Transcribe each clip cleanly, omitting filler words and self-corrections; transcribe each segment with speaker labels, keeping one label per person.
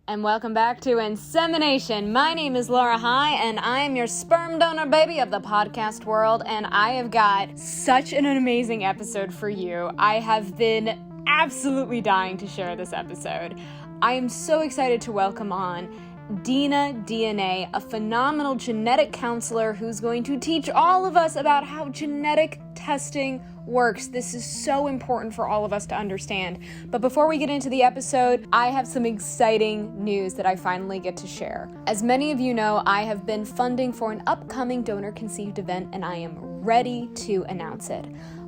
Speaker 1: and welcome back to Insemination. My name is Laura High, and I am your sperm donor baby of the podcast world, and I have got such an amazing episode for you. I have been absolutely dying to share this episode. I am so excited to welcome on Dena Dna, a phenomenal genetic counselor who's going to teach all of us about how genetic testing works. This is so important for all of us to understand. But before we get into the episode, I have some exciting news that I finally get to share. As many of you know, I have been funding for an upcoming donor-conceived event, and I am ready to announce it.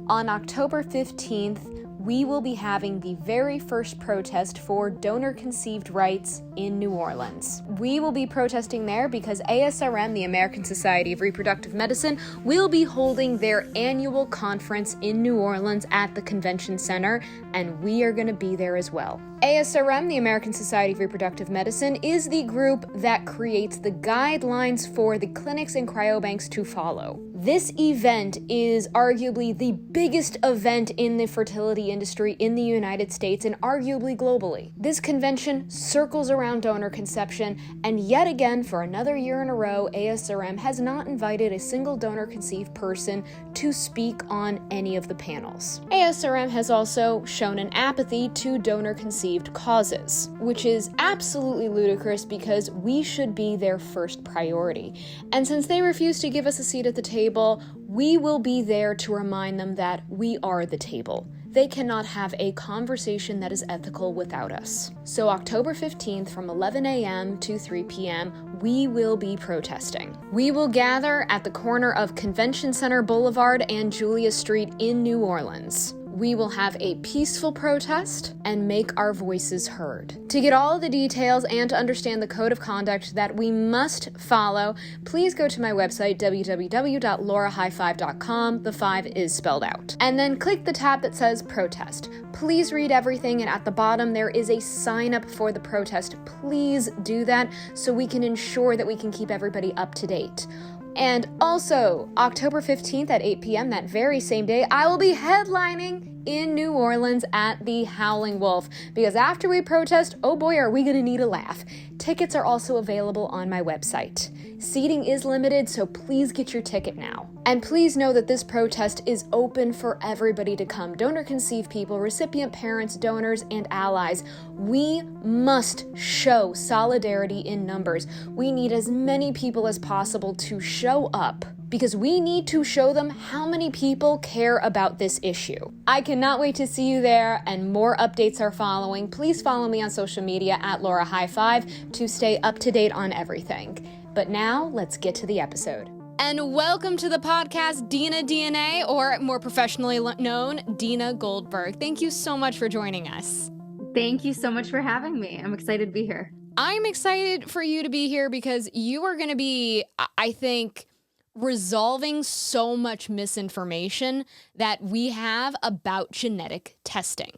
Speaker 1: On October 15th, we will be having the very first protest for donor-conceived rights in New Orleans. We will be protesting there because ASRM, the American Society of Reproductive Medicine, will be holding their annual conference in New Orleans at the Convention Center, and we are going to be there as well. ASRM, the American Society of Reproductive Medicine, is the group that creates the guidelines for the clinics and cryobanks to follow. This event is arguably the biggest event in the fertility industry in the United States and arguably globally. This convention circles around donor conception, and yet again, for another year in a row, ASRM has not invited a single donor-conceived person to speak on any of the panels. ASRM has also shown an apathy to donor-conceived causes, which is absolutely ludicrous because we should be their first priority. And since they refuse to give us a seat at the table, we will be there to remind them that we are the table. They cannot have a conversation that is ethical without us. So October 15th from 11 a.m. to 3 p.m., we will be protesting. We will gather at the corner of Convention Center Boulevard and Julia Street in New Orleans. We will have a peaceful protest and make our voices heard. To get all of the details and to understand the code of conduct that we must follow, please go to my website, www.laurahigh5.com. The 5 is spelled out. And then click the tab that says protest. Please read everything, and at the bottom there is a sign up for the protest. Please do that so we can ensure that we can keep everybody up to date. And also, October 15th at 8 p.m., that very same day, I will be headlining in New Orleans at the Howling Wolf, because after we protest, oh boy, are we going to need a laugh. Tickets are also available on my website. Seating is limited, so please get your ticket now. And please know that this protest is open for everybody to come. Donor-conceived people, recipient parents, donors, and allies. We must show solidarity in numbers. We need as many people as possible to show up, because we need to show them how many people care about this issue. I cannot wait to see you there, and more updates are following. Please follow me on social media at LauraHigh5 to stay up to date on everything. But now, let's get to the episode. And welcome to the podcast, Dena Dna, or more professionally known, Dena Goldberg. Thank you so much for joining us.
Speaker 2: Thank you so much for having me. I'm excited to be here.
Speaker 1: I'm excited for you to be here because you are going to be, I think, resolving so much misinformation that we have about genetic testing.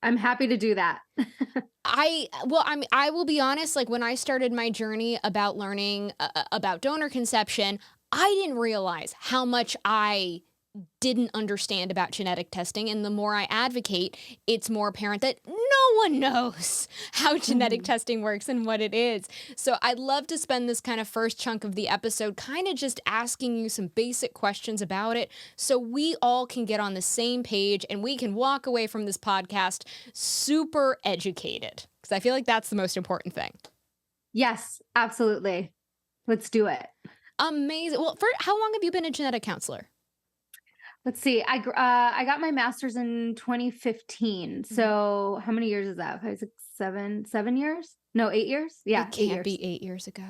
Speaker 2: I'm happy to do that.
Speaker 1: I will be honest, like when I started my journey about learning about donor conception, I didn't realize how much I didn't understand about genetic testing. And the more I advocate, it's more apparent that no one knows how genetic testing works and what it is. So I'd love to spend this kind of first chunk of the episode kind of just asking you some basic questions about it so we all can get on the same page and we can walk away from this podcast super educated. Because I feel like that's the most important thing.
Speaker 2: Yes, absolutely. Let's do it.
Speaker 1: Amazing. Well, how long have you been a genetic counselor?
Speaker 2: Let's see. I got my master's in 2015. So how many years is that? Is it 7 years? No, 8 years? Yeah,
Speaker 1: it can't be 8 years ago.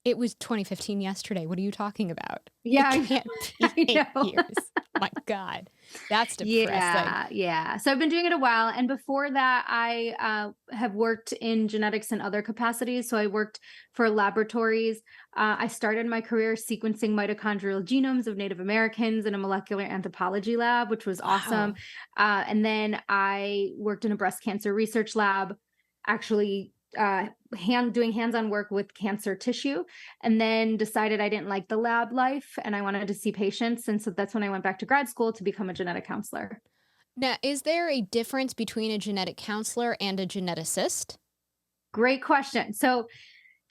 Speaker 1: It was 2015 yesterday. What are you talking about?
Speaker 2: Yeah,
Speaker 1: it can't be 8 years. My God, that's depressing.
Speaker 2: Yeah. So I've been doing it a while. And before that, I have worked in genetics in other capacities. So I worked for laboratories. I started my career sequencing mitochondrial genomes of Native Americans in a molecular anthropology lab, which was awesome. And then I worked in a breast cancer research lab, actually doing hands-on work with cancer tissue, and then decided I didn't like the lab life and I wanted to see patients. And so that's when I went back to grad school to become a genetic counselor.
Speaker 1: Now, is there a difference between a genetic counselor and a geneticist?
Speaker 2: Great question. So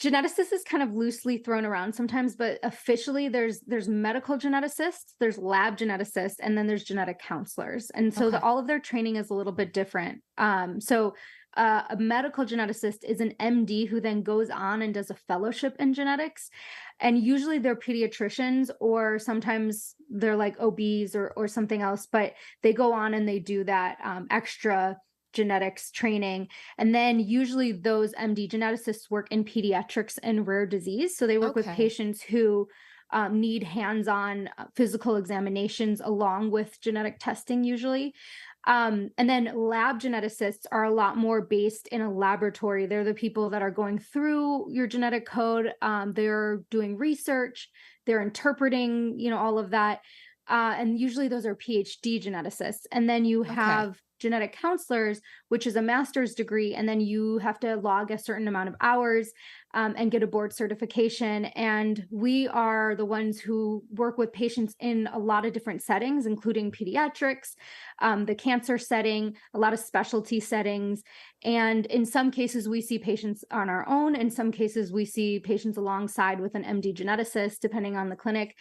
Speaker 2: geneticist is kind of loosely thrown around sometimes, but officially there's medical geneticists, there's lab geneticists, and then there's genetic counselors. And so
Speaker 1: Okay.
Speaker 2: all of their training is a little bit different. A medical geneticist is an MD who then goes on and does a fellowship in genetics. And usually they're pediatricians, or sometimes they're like OBs or something else, but they go on and they do that extra genetics training. And then usually those MD geneticists work in pediatrics and rare disease. So they work with
Speaker 1: Okay.
Speaker 2: patients who need hands-on physical examinations along with genetic testing usually. And then lab geneticists are a lot more based in a laboratory. They're the people that are going through your genetic code. They're doing research, they're interpreting, all of that. And usually those are PhD geneticists. And then you
Speaker 1: Okay.
Speaker 2: have genetic counselors, which is a master's degree. And then you have to log a certain amount of hours and get a board certification. And we are the ones who work with patients in a lot of different settings, including pediatrics, the cancer setting, a lot of specialty settings. And in some cases, we see patients on our own. In some cases, we see patients alongside with an MD geneticist, depending on the clinic.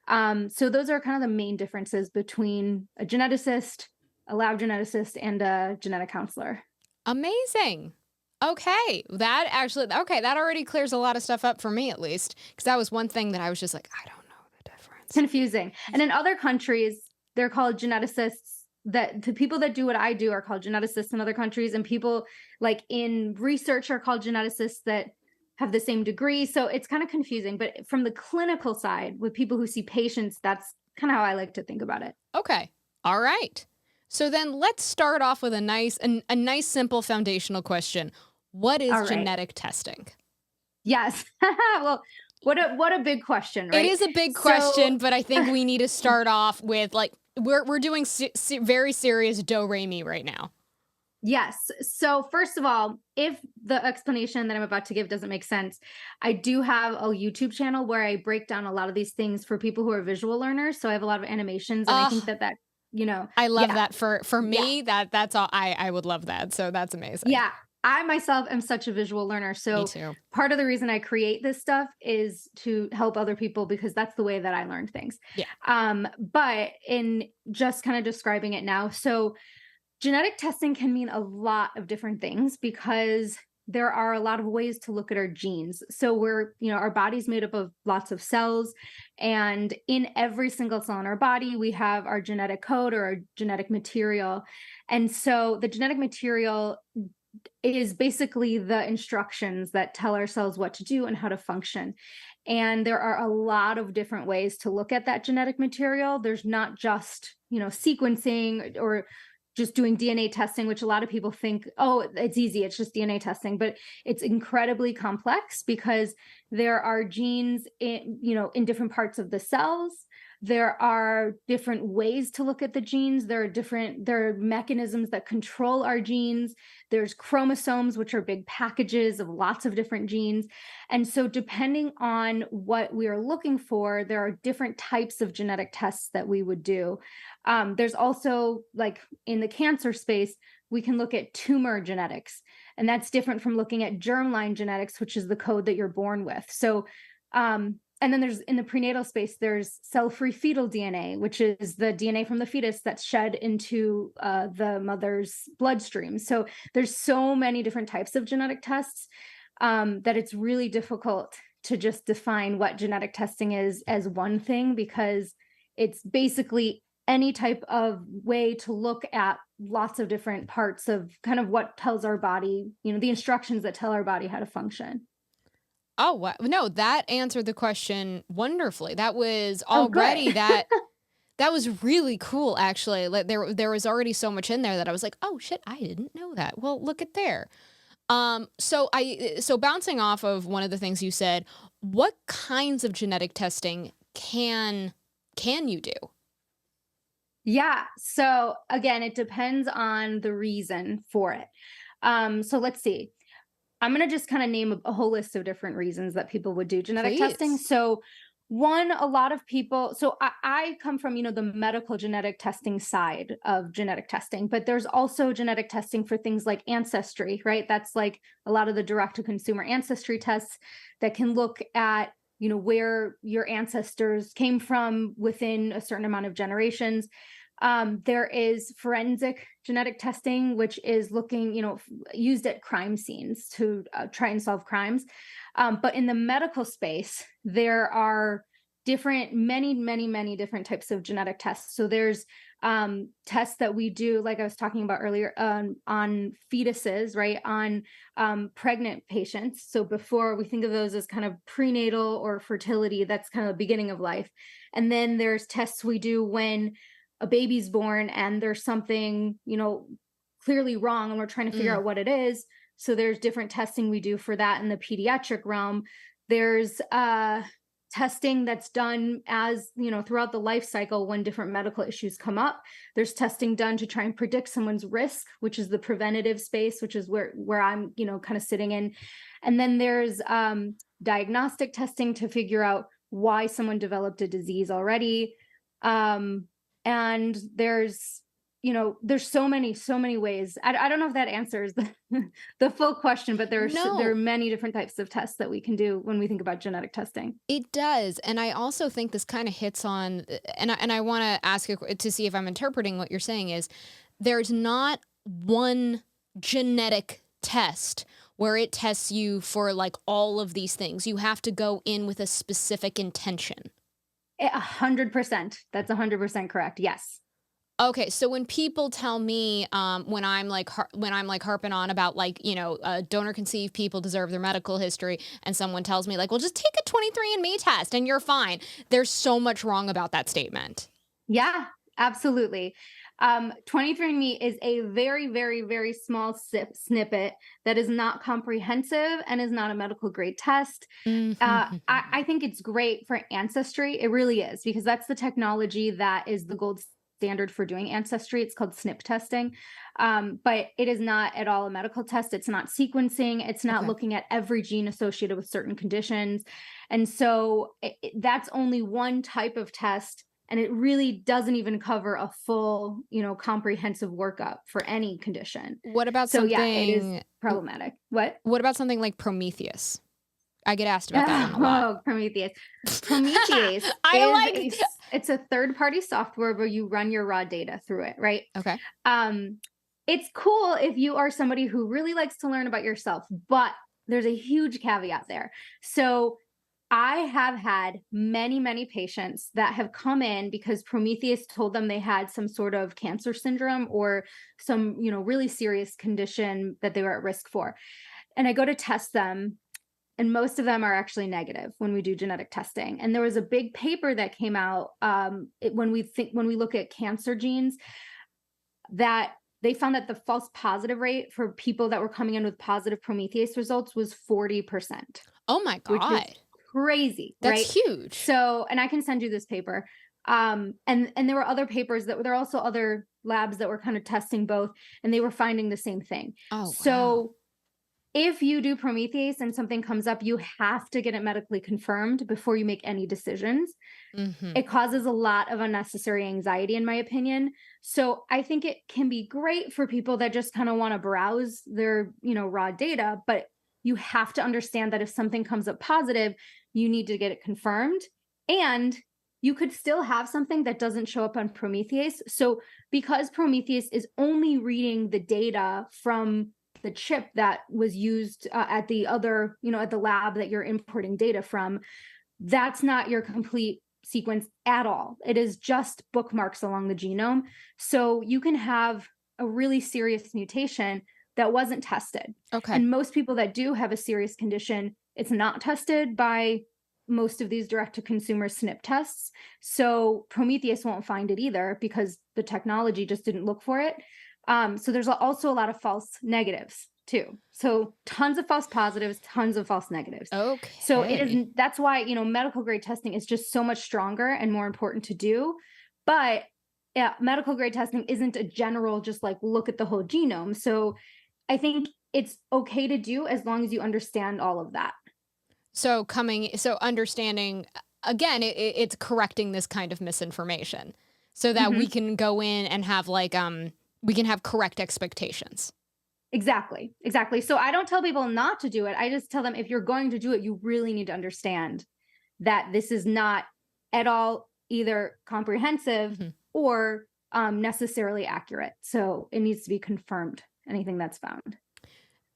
Speaker 2: So those are kind of the main differences between a geneticist, a lab geneticist, and a genetic counselor.
Speaker 1: Amazing. Okay. That already clears a lot of stuff up for me, at least. Because that was one thing that I was just like, I don't know the difference.
Speaker 2: Confusing. And in other countries, they're called geneticists. That the people that do what I do are called geneticists in other countries, and people like in research are called geneticists that have the same degree. So it's kind of confusing. But from the clinical side, with people who see patients, that's kind of how I like to think about it.
Speaker 1: Okay. All right. So then let's start off with a nice simple foundational question. What is
Speaker 2: All right.
Speaker 1: genetic testing?
Speaker 2: Yes. Well, what a big question,
Speaker 1: It
Speaker 2: right?
Speaker 1: is a big
Speaker 2: So
Speaker 1: question, but I think we need to start off with like we're doing very serious do re mi right now.
Speaker 2: yes. So first of all, if the explanation that I'm about to give doesn't make sense, I do have a YouTube channel where I break down a lot of these things for people who are visual learners. So I have a lot of animations, and I think
Speaker 1: Ah,
Speaker 2: that,
Speaker 1: I love
Speaker 2: yeah,
Speaker 1: that for
Speaker 2: yeah,
Speaker 1: me. That's all. I would love that. So that's amazing.
Speaker 2: yeah. I myself am such a visual learner.
Speaker 1: Me
Speaker 2: So
Speaker 1: too.
Speaker 2: part of the reason I create this stuff is to help other people because that's the way that I learn things.
Speaker 1: Yeah.
Speaker 2: But in just kind of describing it now, so genetic testing can mean a lot of different things because there are a lot of ways to look at our genes. So our body's made up of lots of cells, and in every single cell in our body, we have our genetic code or our genetic material. And so the genetic material is basically the instructions that tell our cells what to do and how to function. And there are a lot of different ways to look at that genetic material. There's not just, sequencing or just doing DNA testing, which a lot of people think, oh, it's easy, it's just DNA testing, but it's incredibly complex because there are genes in different parts of the cells. There are different ways to look at the genes. There are mechanisms that control our genes. There's chromosomes, which are big packages of lots of different genes. And so depending on what we are looking for, there are different types of genetic tests that we would do. There's also, like in the cancer space, we can look at tumor genetics, and that's different from looking at germline genetics, which is the code that you're born with. So, and then there's in the prenatal space, there's cell-free fetal DNA, which is the DNA from the fetus that's shed into the mother's bloodstream. So there's so many different types of genetic tests that it's really difficult to just define what genetic testing is as one thing, because it's basically any type of way to look at lots of different parts of kind of what tells our body, the instructions that tell our body how to function.
Speaker 1: Oh, wow. No, that answered the question wonderfully. That was
Speaker 2: Oh, good.
Speaker 1: already that was really cool, actually. Like there was already so much in there that I was like, oh shit, I didn't know that. Well, look at there. So bouncing off of one of the things you said, what kinds of genetic testing can you do?
Speaker 2: Yeah. So again, it depends on the reason for it. So let's see. I'm going to just kind of name a whole list of different reasons that people would do genetic testing.
Speaker 1: Please.
Speaker 2: So One, a lot of people, so I come from, the medical genetic testing side of genetic testing, but there's also genetic testing for things like Ancestry, right? That's like a lot of the direct to consumer ancestry tests that can look at, where your ancestors came from within a certain amount of generations. There is forensic genetic testing, which is looking, used at crime scenes to try and solve crimes. But in the medical space, there are many different types of genetic tests. So there's tests that we do, like I was talking about earlier, on fetuses, right? On pregnant patients. So before, we think of those as kind of prenatal or fertility, that's kind of the beginning of life. And then there's tests we do when a baby's born and there's something, clearly wrong and we're trying to figure out what it is. So there's different testing we do for that in the pediatric realm. There's testing that's done as, throughout the life cycle when different medical issues come up. There's testing done to try and predict someone's risk, which is the preventative space, which is where I'm, kind of sitting in. And then there's diagnostic testing to figure out why someone developed a disease already. And there's so many ways. I don't know if that answers the full question, but there are many different types of tests that we can do when we think about genetic testing.
Speaker 1: It does. And I also think this kind of hits on, and I want to ask you to see if I'm interpreting what you're saying is, there's not one genetic test where it tests you for like all of these things. You have to go in with a specific intention.
Speaker 2: 100%. That's 100% correct. Yes.
Speaker 1: Okay, so when people tell me, when I'm like harping on about like, donor conceived people deserve their medical history, and someone tells me like, well, just take a 23andMe test and you're fine. There's so much wrong about that statement.
Speaker 2: Yeah, absolutely. 23andMe is a very small snippet that is not comprehensive and is not a medical grade test. I think it's great for Ancestry. It really is, because that's the technology that is the gold standard for doing Ancestry. It's called SNP testing. But it is not at all a medical test. It's not sequencing. It's not looking at every gene associated with certain conditions. And so that's only one type of test. And it really doesn't even cover a full, comprehensive workup for any condition.
Speaker 1: What about
Speaker 2: it is problematic. What
Speaker 1: about something like Prometheus? I get asked about that one a lot.
Speaker 2: Oh, Prometheus. It's a third-party software where you run your raw data through it, right?
Speaker 1: Okay.
Speaker 2: It's cool if you are somebody who really likes to learn about yourself, but there's a huge caveat there. So I have had many patients that have come in because Prometheus told them they had some sort of cancer syndrome or some, really serious condition that they were at risk for. And I go to test them, and most of them are actually negative when we do genetic testing. And there was a big paper that came out when we look at cancer genes, that they found that the false positive rate for people that were coming in with positive Prometheus results was 40%.
Speaker 1: Oh my God.
Speaker 2: Which is crazy.
Speaker 1: That's
Speaker 2: right?
Speaker 1: huge.
Speaker 2: So, and I can send you this paper. And there were other papers there were also other labs that were kind of testing both, and they were finding the same thing.
Speaker 1: Oh,
Speaker 2: so
Speaker 1: wow.
Speaker 2: If you do Prometheus and something comes up, you have to get it medically confirmed before you make any decisions. It causes a lot of unnecessary anxiety, in my opinion. So I think it can be great for people that just kind of want to browse their, raw data, but you have to understand that if something comes up positive, you need to get it confirmed. And you could still have something that doesn't show up on Prometheus. So because Prometheus is only reading the data from the chip that was used at the other, at the lab that you're importing data from, that's not your complete sequence at all. It is just bookmarks along the genome. So you can have a really serious mutation that wasn't tested.
Speaker 1: Okay.
Speaker 2: And most people that do have a serious condition, it's not tested by most of these direct-to-consumer SNP tests. So Prometheus won't find it either because the technology just didn't look for it. So there's also a lot of false negatives too. So tons of false positives, tons of false negatives.
Speaker 1: Okay.
Speaker 2: So that's why, medical grade testing is just so much stronger and more important to do. But yeah, medical grade testing isn't a general, just like look at the whole genome. So I think it's okay to do as long as you understand all of that.
Speaker 1: So understanding again, it's correcting this kind of misinformation so that we
Speaker 2: Mhm.
Speaker 1: can go in and have like, we can have correct expectations.
Speaker 2: Exactly. Exactly. So I don't tell people not to do it. I just tell them if you're going to do it, you really need to understand that this is not at all either comprehensive
Speaker 1: Mhm.
Speaker 2: or necessarily accurate. So it needs to be confirmed, anything that's found.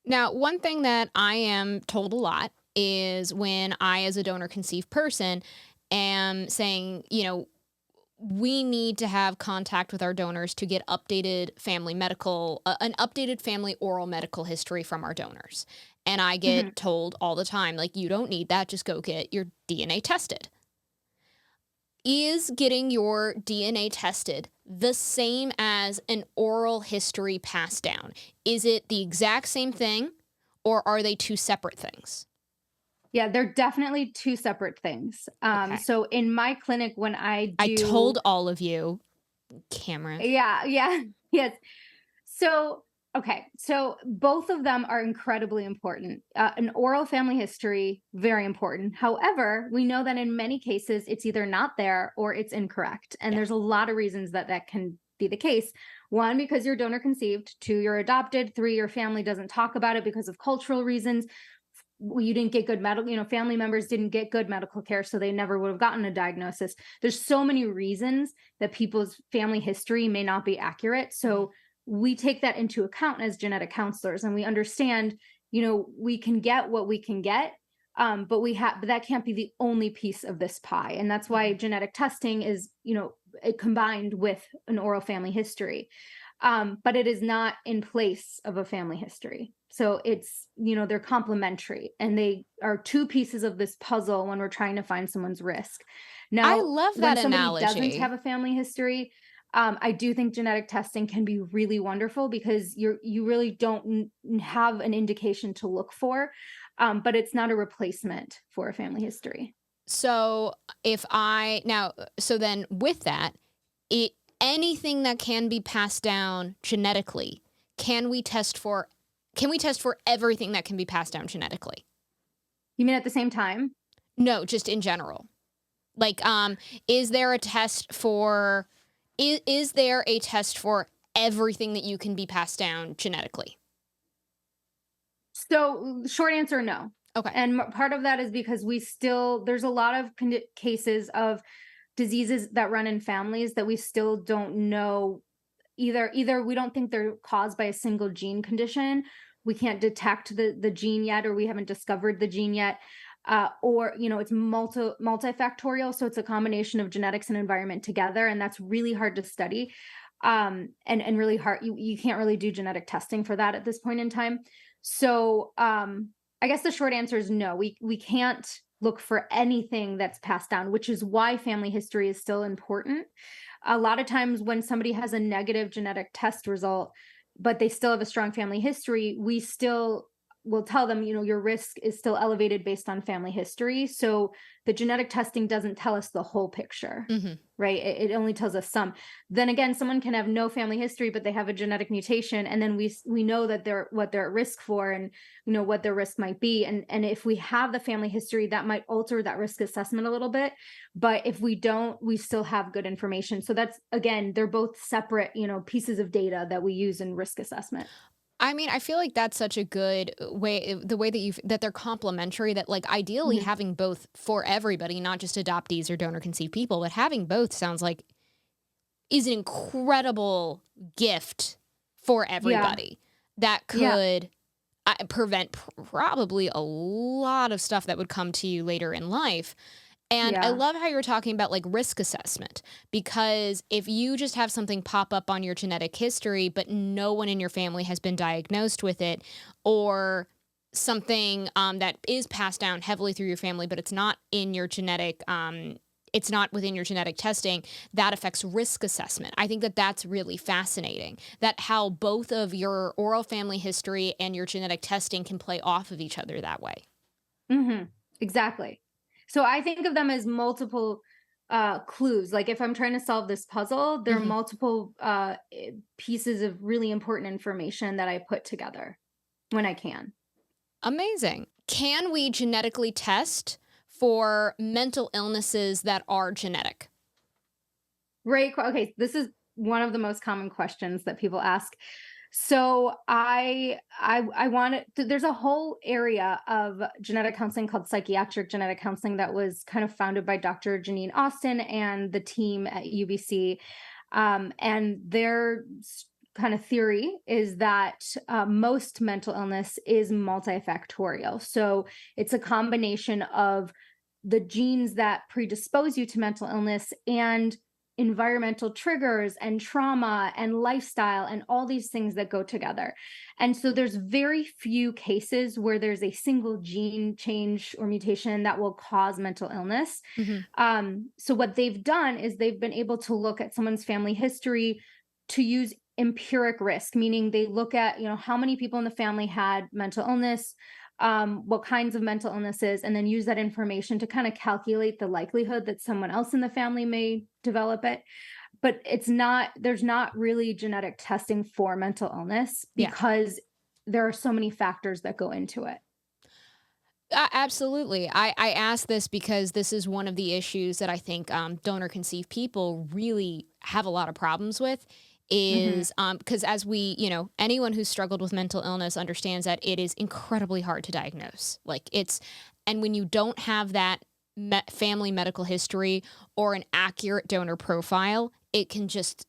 Speaker 1: Now, one thing that I am told a lot is when I, as a donor conceived person, am saying, we need to have contact with our donors to get updated family medical, an updated family oral medical history from our donors. And I
Speaker 2: Mhm.
Speaker 1: get told all the time, like, you don't need that, just go get your DNA tested. Is getting your DNA tested the same as an oral history passed down? Is it the exact same thing, or are they two separate things?
Speaker 2: Yeah, they're definitely two separate things.
Speaker 1: Okay.
Speaker 2: So in my clinic, when I
Speaker 1: I
Speaker 2: do,
Speaker 1: told all of you, cameras.
Speaker 2: yeah, yeah, yes. So, okay. So both of them are incredibly important. An oral family history, very important. However, we know that in many cases, it's either not there or it's incorrect. And
Speaker 1: Yeah.
Speaker 2: there's a lot of reasons that that can be the case. One, because you're donor conceived. Two, you're adopted. Three, your family doesn't talk about it because of cultural reasons. You didn't get good medical, family members didn't get good medical care, so they never would have gotten a diagnosis. There's so many reasons that people's family history may not be accurate. So we take that into account as genetic counselors, and we understand, we can get what we can get, but that can't be the only piece of this pie. And that's why
Speaker 1: Mhm.
Speaker 2: genetic testing is, combined with an oral family history. But it is not in place of a family history. So it's, they're complementary and they are two pieces of this puzzle when we're trying to find someone's risk.
Speaker 1: I
Speaker 2: Now,
Speaker 1: love
Speaker 2: when
Speaker 1: that
Speaker 2: somebody doesn't have
Speaker 1: analogy.
Speaker 2: a family history, I do think genetic testing can be really wonderful because you really don't have an indication to look for, but it's not a replacement for a family history.
Speaker 1: So so then with that, it anything that can be passed down genetically, can we test for can we test for everything that can be passed down genetically?
Speaker 2: You mean at the same time?
Speaker 1: No, just in general. Like, is there a test for is there a test for everything that you can be passed down genetically?
Speaker 2: So, short answer, no.
Speaker 1: Okay.
Speaker 2: And part of that is because there's a lot of cases of diseases that run in families that we still don't know. Either we don't think they're caused by a single gene condition. We can't detect the gene yet, or we haven't discovered the gene yet. Or it's multifactorial, so it's a combination of genetics and environment together, and that's really hard to study. And really hard. You can't really do genetic testing for that at this point in time. So I guess the short answer is no. We can't look for anything that's passed down, which is why family history is still important. A lot of times when somebody has a negative genetic test result, but they still have a strong family history, we still will tell them, your risk is still elevated based on family history. So the genetic testing doesn't tell us the whole picture,
Speaker 1: Mhm.
Speaker 2: right? It only tells us some. Then again, someone can have no family history, but they have a genetic mutation, and then we know that they're at risk for, and what their risk might be. And if we have the family history, that might alter that risk assessment a little bit. But if we don't, we still have good information. So that's, again, they're both separate, pieces of data that we use in risk assessment.
Speaker 1: I mean, I feel like that's such a good way, the way that that they're complementary, that like ideally
Speaker 2: Mhm.
Speaker 1: having both for everybody, not just adoptees or donor conceived people, but having both sounds like is an incredible gift for
Speaker 2: Yeah.
Speaker 1: everybody that
Speaker 2: Yeah.
Speaker 1: could prevent probably a lot of stuff that would come to you later in life. And I
Speaker 2: Yeah.
Speaker 1: love how you're talking about like risk assessment, because if you just have something pop up on your genetic history, but no one in your family has been diagnosed with it, or something that is passed down heavily through your family, but it's not in your genetic, it's not within your genetic testing, that affects risk assessment. I think that that's really fascinating, that how both of your oral family history and your genetic testing can play off of each other that way.
Speaker 2: Hmm. Exactly. So I think of them as multiple clues. Like if I'm trying to solve this puzzle, there are
Speaker 1: Mhm.
Speaker 2: multiple pieces of really important information that I put together when I can.
Speaker 1: Amazing. Can we genetically test for mental illnesses that are genetic?
Speaker 2: Great. Okay, this is one of the most common questions that people ask. So I want to, there's a whole area of genetic counseling called psychiatric genetic counseling that was kind of founded by Dr. Janine Austin and the team at UBC. And their kind of theory is that most mental illness is multifactorial. So it's a combination of the genes that predispose you to mental illness and environmental triggers and trauma and lifestyle and all these things that go together. And so there's very few cases where there's a single gene change or mutation that will cause mental illness. So what they've done is they've been able to look at someone's family history to use empiric risk, meaning they look at, how many people in the family had mental illness, what kinds of mental illnesses, and then use that information to kind of calculate the likelihood that someone else in the family may develop it. But there's not really genetic testing for mental illness because there are so many factors that go into it.
Speaker 1: Absolutely. I ask this because this is one of the issues that I think donor conceived people really have a lot of problems with. Is because as we, anyone who's struggled with mental illness understands that it is incredibly hard to diagnose. And when you don't have that family medical history or an accurate donor profile, it can just,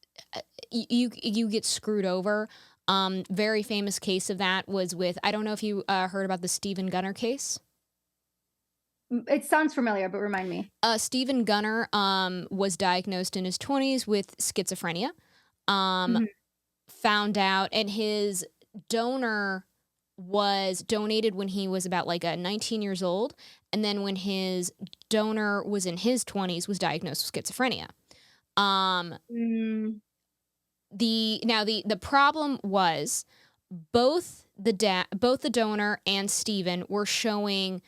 Speaker 1: you get screwed over. Very famous case of that was with, I don't know if you heard about the Stephen Gunner case.
Speaker 2: It sounds familiar, but remind me.
Speaker 1: Stephen Gunner was diagnosed in his 20s with schizophrenia. Found out, and his donor was donated when he was about 19 years old, and then when his donor was in his 20s was diagnosed with schizophrenia. The problem was both the donor and Stephen were showing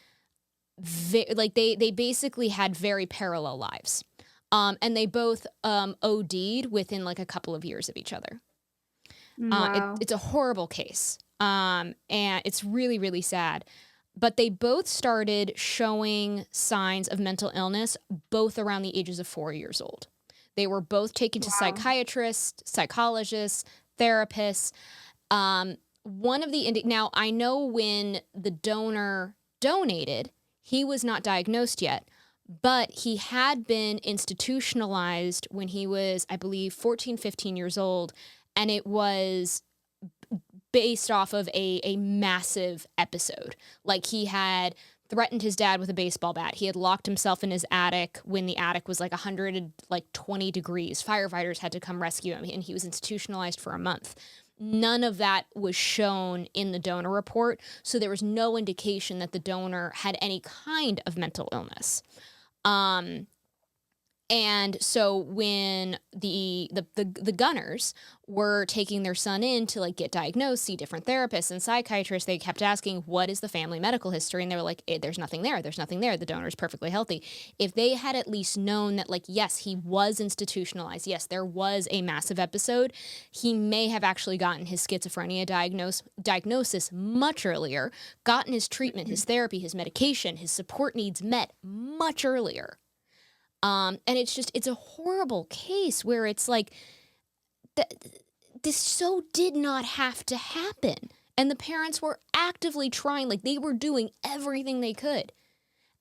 Speaker 1: they basically had very parallel lives. And they both OD'd within a couple of years of each other.
Speaker 2: Wow.
Speaker 1: It's a horrible case. And it's really, really sad. But they both started showing signs of mental illness both around the ages of 4 years old. They were both taken to psychiatrists, psychologists, therapists. Now, I know when the donor donated, he was not diagnosed yet. But he had been institutionalized when he was, I believe, 14, 15 years old. And it was based off of a massive episode. He had threatened his dad with a baseball bat. He had locked himself in his attic when the attic was 120 degrees. Firefighters had to come rescue him, and he was institutionalized for a month. None of that was shown in the donor report. So there was no indication that the donor had any kind of mental illness. And so when the Gunners were taking their son in to get diagnosed, see different therapists and psychiatrists, they kept asking, what is the family medical history? And they were like, there's nothing there. There's nothing there. The donor is perfectly healthy. If they had at least known that, yes, he was institutionalized. Yes, there was a massive episode. He may have actually gotten his schizophrenia diagnosis much earlier, gotten his treatment, his therapy, his medication, his support needs met much earlier. And it's a horrible case where it's this so did not have to happen. And the parents were actively trying, they were doing everything they could.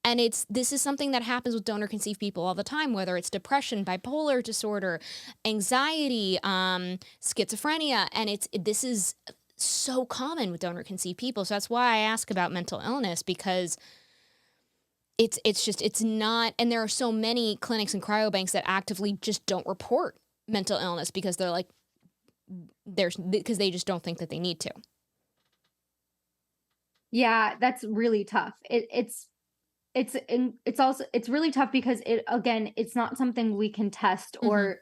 Speaker 1: And this is something that happens with donor conceived people all the time, whether it's depression, bipolar disorder, anxiety, schizophrenia. And this is so common with donor conceived people. So that's why I ask about mental illness, because it's not, and there are so many clinics and cryobanks that actively just don't report mental illness because they're because they just don't think that they need to.
Speaker 2: Yeah, that's really tough. It's really tough because it's not something we can test or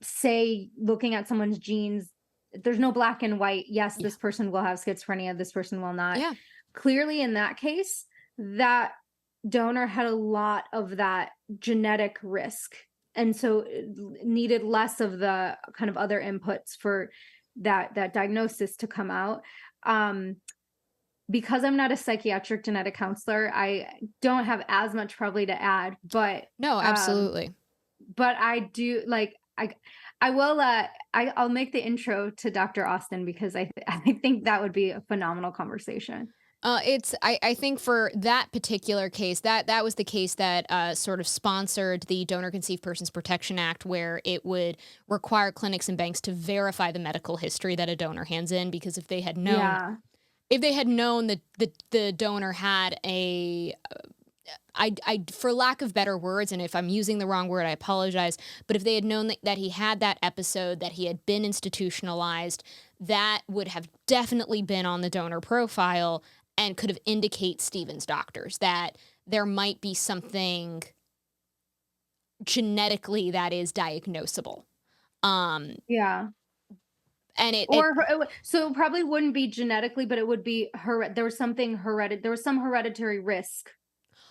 Speaker 2: say, looking at someone's genes, there's no black and white. Yes, this person will have schizophrenia, this person will not.
Speaker 1: Yeah.
Speaker 2: Clearly in that case, that donor had a lot of that genetic risk. And so needed less of the kind of other inputs for that diagnosis to come out. because I'm not a psychiatric genetic counselor, I don't have as much probably to add,
Speaker 1: No, absolutely.
Speaker 2: but I do like, I will, I'll make the intro to Dr. Austin because I think that would be a phenomenal conversation.
Speaker 1: I think for that particular case, that was the case that sort of sponsored the Donor Conceived Persons Protection Act, where it would require clinics and banks to verify the medical history that a donor hands in, because if they had known,
Speaker 2: Yeah.
Speaker 1: that the donor had a for lack of better words, and if I'm using the wrong word, I apologize, but if they had known that he had that episode, that he had been institutionalized, that would have definitely been on the donor profile and could have indicate Stephen's doctors that there might be something genetically that is diagnosable.
Speaker 2: Yeah.
Speaker 1: And it
Speaker 2: So it probably wouldn't be genetically, but it would be there was something there was some hereditary risk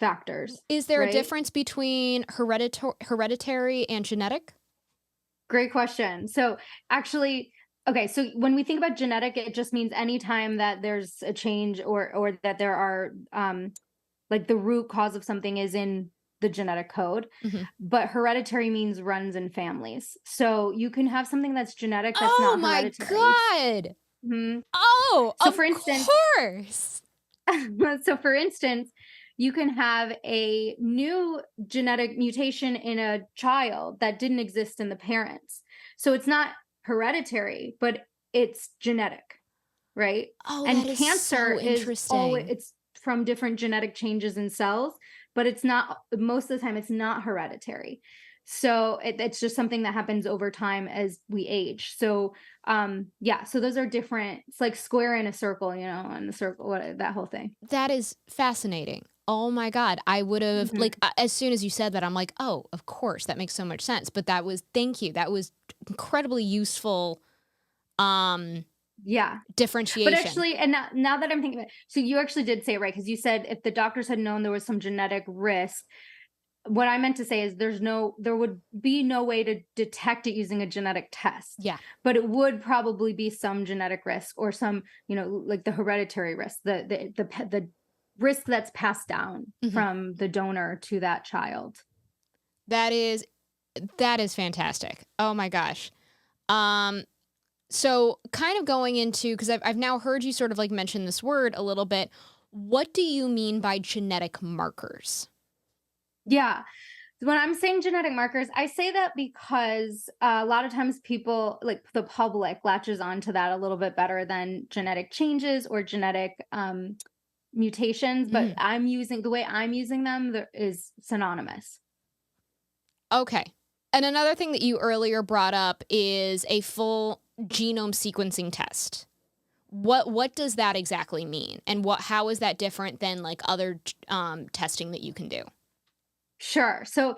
Speaker 2: factors,
Speaker 1: is there a
Speaker 2: right?
Speaker 1: difference between hereditary and genetic?
Speaker 2: Great question. So actually, okay, so when we think about genetic, it just means anytime that there's a change or that there are like the root cause of something is in the genetic code.
Speaker 1: Mm-hmm.
Speaker 2: But hereditary means runs in families. So you can have something that's genetic that's
Speaker 1: Oh
Speaker 2: not
Speaker 1: my
Speaker 2: hereditary.
Speaker 1: God.
Speaker 2: Mm-hmm.
Speaker 1: Oh,
Speaker 2: So
Speaker 1: of
Speaker 2: for instance,
Speaker 1: course.
Speaker 2: so for instance, you can have a new genetic mutation in a child that didn't exist in the parents. So it's not hereditary, but it's genetic, right?
Speaker 1: Oh,
Speaker 2: And
Speaker 1: that is
Speaker 2: cancer
Speaker 1: so
Speaker 2: is always,
Speaker 1: interesting.
Speaker 2: it's from different genetic changes in cells, but it's not, most of the time it's not hereditary. So it's just something that happens over time as we age. So yeah, so those are different. It's like square in a circle, and the circle, that whole thing.
Speaker 1: That is fascinating. Oh my God. I would have,
Speaker 2: Mhm.
Speaker 1: like, as soon as you said that, I'm like, oh, of course, that makes so much sense. But thank you. That was incredibly useful
Speaker 2: Yeah. But
Speaker 1: differentiation.
Speaker 2: actually, and now that I'm thinking about it, so you actually did say it right, because you said if the doctors had known there was some genetic risk, what I meant to say is there would be no way to detect it using a genetic test.
Speaker 1: Yeah.
Speaker 2: But it would probably be some genetic risk or some, like the hereditary risk, the risk that's passed down from the donor to that child.
Speaker 1: That is fantastic. Oh my gosh. So kind of going into, because I've now heard you sort of like mention this word a little bit. What do you mean by genetic markers?
Speaker 2: Yeah. When I'm saying genetic markers, I say that because a lot of times people, like the public, latches onto that a little bit better than genetic changes or genetic mutations. But the way I'm using them is synonymous.
Speaker 1: Okay. And another thing that you earlier brought up is a full genome sequencing test. What does that exactly mean? And how is that different than like other testing that you can do?
Speaker 2: Sure. So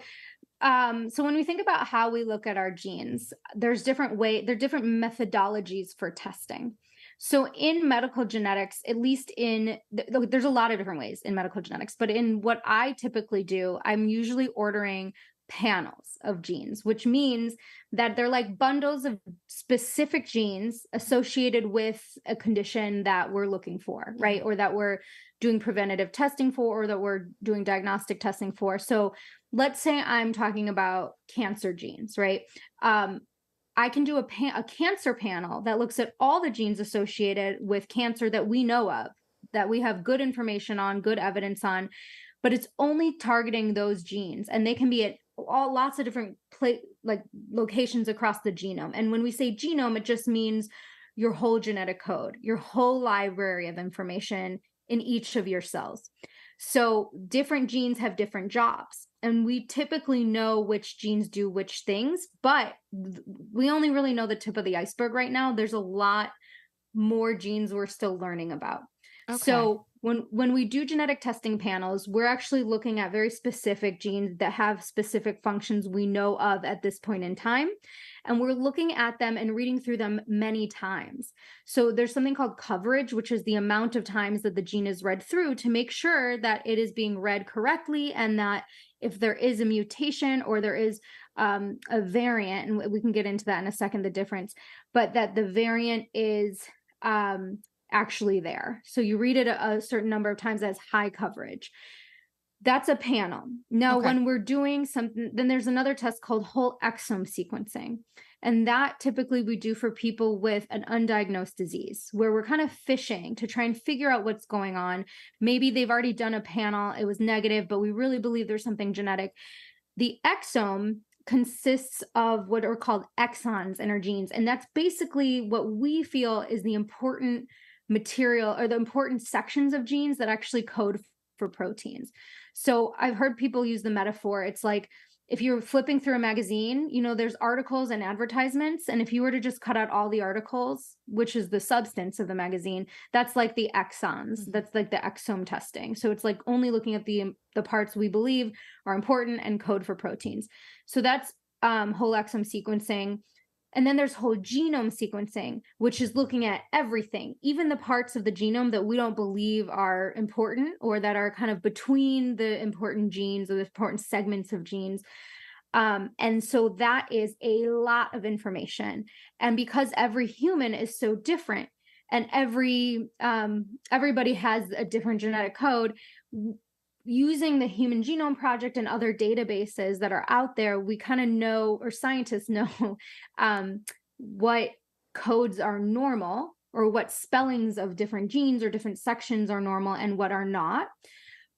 Speaker 2: when we think about how we look at our genes, there are different methodologies for testing. So in medical genetics, at least there's a lot of different ways in medical genetics, but in what I typically do, I'm usually ordering panels of genes, which means that they're like bundles of specific genes associated with a condition that we're looking for, right? Or that we're doing preventative testing for, or that we're doing diagnostic testing for. So let's say I'm talking about cancer genes, right? I can do a cancer panel that looks at all the genes associated with cancer that we know of, that we have good information on, good evidence on, but it's only targeting those genes, and they can be at lots of different locations across the genome. And when we say genome, it just means your whole genetic code, your whole library of information in each of your cells. So different genes have different jobs, and we typically know which genes do which things, but we only really know the tip of the iceberg right now. There's a lot more genes we're still learning about. Okay. So when we do genetic testing panels, we're actually looking at very specific genes that have specific functions we know of at this point in time. And we're looking at them and reading through them many times. So there's something called coverage, which is the amount of times that the gene is read through to make sure that it is being read correctly, and that if there is a mutation or there is a variant, and we can get into that in a second, the difference, but that the variant is actually there. So you read it a certain number of times as high coverage. That's a panel. Now, when we're doing something, then there's another test called whole exome sequencing. And that typically we do for people with an undiagnosed disease, where we're kind of fishing to try and figure out what's going on. Maybe they've already done a panel, it was negative, but we really believe there's something genetic. The exome consists of what are called exons in our genes. And that's basically what we feel is the important material or the important sections of genes that actually code for proteins. So I've heard people use the metaphor. It's like if you're flipping through a magazine, you know, there's articles and advertisements. And if you were to just cut out all the articles, which is the substance of the magazine, that's like the exons. That's like the exome testing. So it's like only looking at the parts we believe are important and code for proteins. So that's whole exome sequencing. And then there's whole genome sequencing, which is looking at everything, even the parts of the genome that we don't believe are important or that are kind of between the important genes or the important segments of genes. And so that is a lot of information. And because every human is so different and everybody has a different genetic code, using the Human Genome Project and other databases that are out there, we kind of know, or scientists know, what codes are normal or what spellings of different genes or different sections are normal and what are not.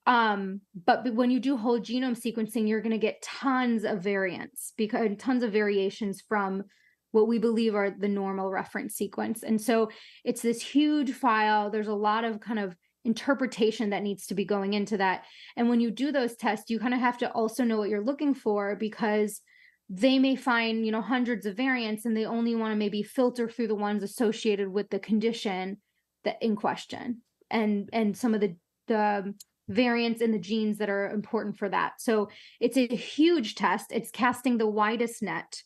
Speaker 2: But when you do whole genome sequencing, you're going to get tons of variants, because tons of variations from what we believe are the normal reference sequence. And so it's this huge file. There's a lot of kind of interpretation that needs to be going into that. And when you do those tests, you kind of have to also know what you're looking for, because they may find, you know, hundreds of variants and they only want to maybe filter through the ones associated with the condition that in question and some of the variants in the genes that are important for that. So it's a huge test. It's casting the widest net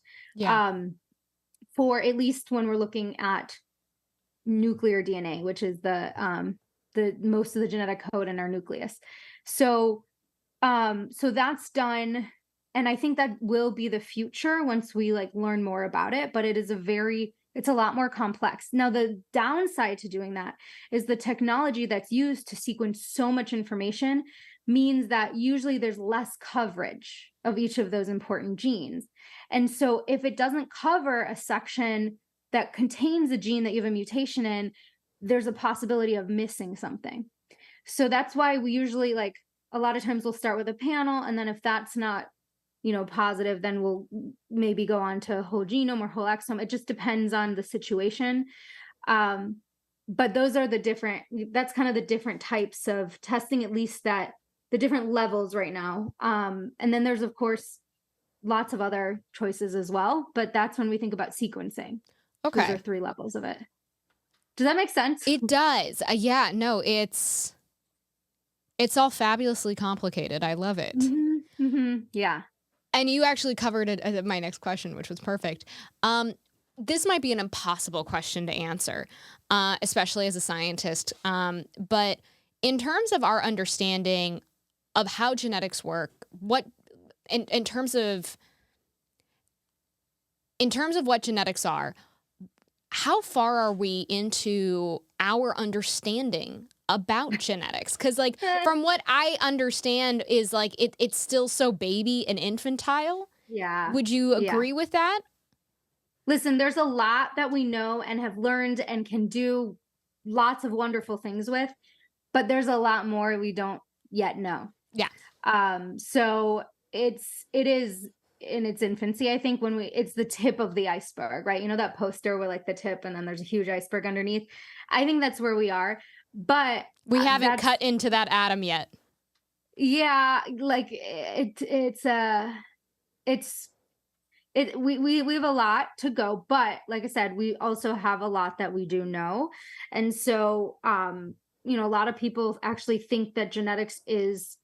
Speaker 2: for, at least when we're looking at nuclear DNA, which is the most of the genetic code in our nucleus. So that's done. And I think that will be the future once we like learn more about it, but it's a lot more complex. Now, the downside to doing that is the technology that's used to sequence so much information means that usually there's less coverage of each of those important genes. And so if it doesn't cover a section that contains a gene that you have a mutation in, there's a possibility of missing something. So that's why we usually, like, a lot of times we'll start with a panel, and then if that's not, you know, positive, then we'll maybe go on to whole genome or whole exome. It just depends on the situation. But those are that's kind of the different types of testing, at least that the different levels right now. And then there's, of course, lots of other choices as well, but that's when we think about sequencing.
Speaker 1: Okay.
Speaker 2: Those are 3 levels of it. Does that make sense?
Speaker 1: It does. Yeah, no, it's all fabulously complicated. I love it.
Speaker 2: Yeah.
Speaker 1: And you actually covered it, my next question, which was perfect. This might be an impossible question to answer, especially as a scientist. But in terms of our understanding of how genetics work, what in terms of what genetics are, how far are we into our understanding about genetics? Because, like, from what I understand is, like, it's still so baby and infantile.
Speaker 2: Yeah.
Speaker 1: Would you agree with that?
Speaker 2: Listen, there's a lot that we know and have learned and can do lots of wonderful things with, but there's a lot more we don't yet know.
Speaker 1: Yeah.
Speaker 2: So it is in its infancy. I think it's the tip of the iceberg, right? You know, that poster where like the tip and then there's a huge iceberg underneath. I think that's where we are, but
Speaker 1: we haven't cut into that atom yet.
Speaker 2: Yeah. Like we have a lot to go, but like I said, we also have a lot that we do know. And so, you know, a lot of people actually think that genetics is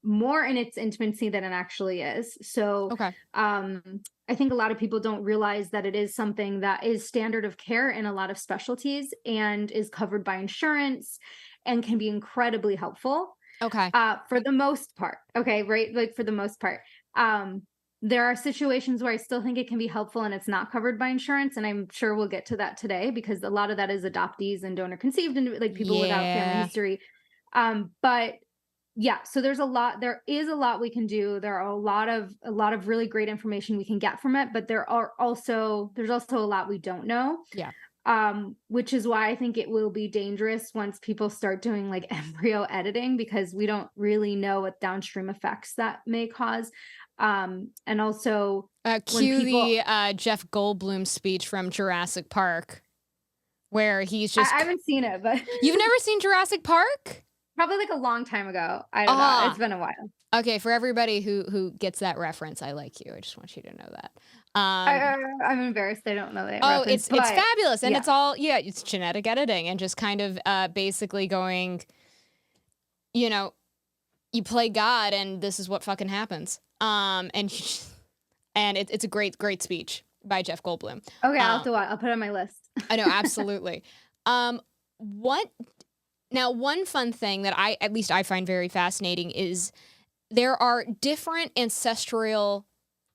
Speaker 2: more in its infancy than it actually is. So, I think a lot of people don't realize that it is something that is standard of care in a lot of specialties and is covered by insurance and can be incredibly helpful.
Speaker 1: Okay.
Speaker 2: For the most part. Okay. Right. Like for the most part. There are situations where I still think it can be helpful and it's not covered by insurance. And I'm sure we'll get to that today because a lot of that is adoptees and donor conceived and like people without family history. But yeah, so there is a lot we can do. There are a lot of really great information we can get from it, but there's also a lot we don't know.
Speaker 1: Yeah.
Speaker 2: Which is why I think it will be dangerous once people start doing like embryo editing, because we don't really know what downstream effects that may cause. And also
Speaker 1: cue the Jeff Goldblum speech from Jurassic Park, where he's just...
Speaker 2: I haven't seen it, but...
Speaker 1: You've never seen Jurassic Park?
Speaker 2: Probably like a long time ago. I don't know. It's been a while.
Speaker 1: Okay, for everybody who gets that reference, I like you. I just want you to know that.
Speaker 2: I'm embarrassed I don't know that
Speaker 1: reference. It's fabulous. And
Speaker 2: yeah.
Speaker 1: it's all, it's genetic editing and just kind of basically going, you play God and this is what fucking happens. And it's a great speech by Jeff Goldblum.
Speaker 2: Okay, I'll have to watch. I'll put it on my list.
Speaker 1: I know, absolutely. One fun thing that I find very fascinating is there are different ancestral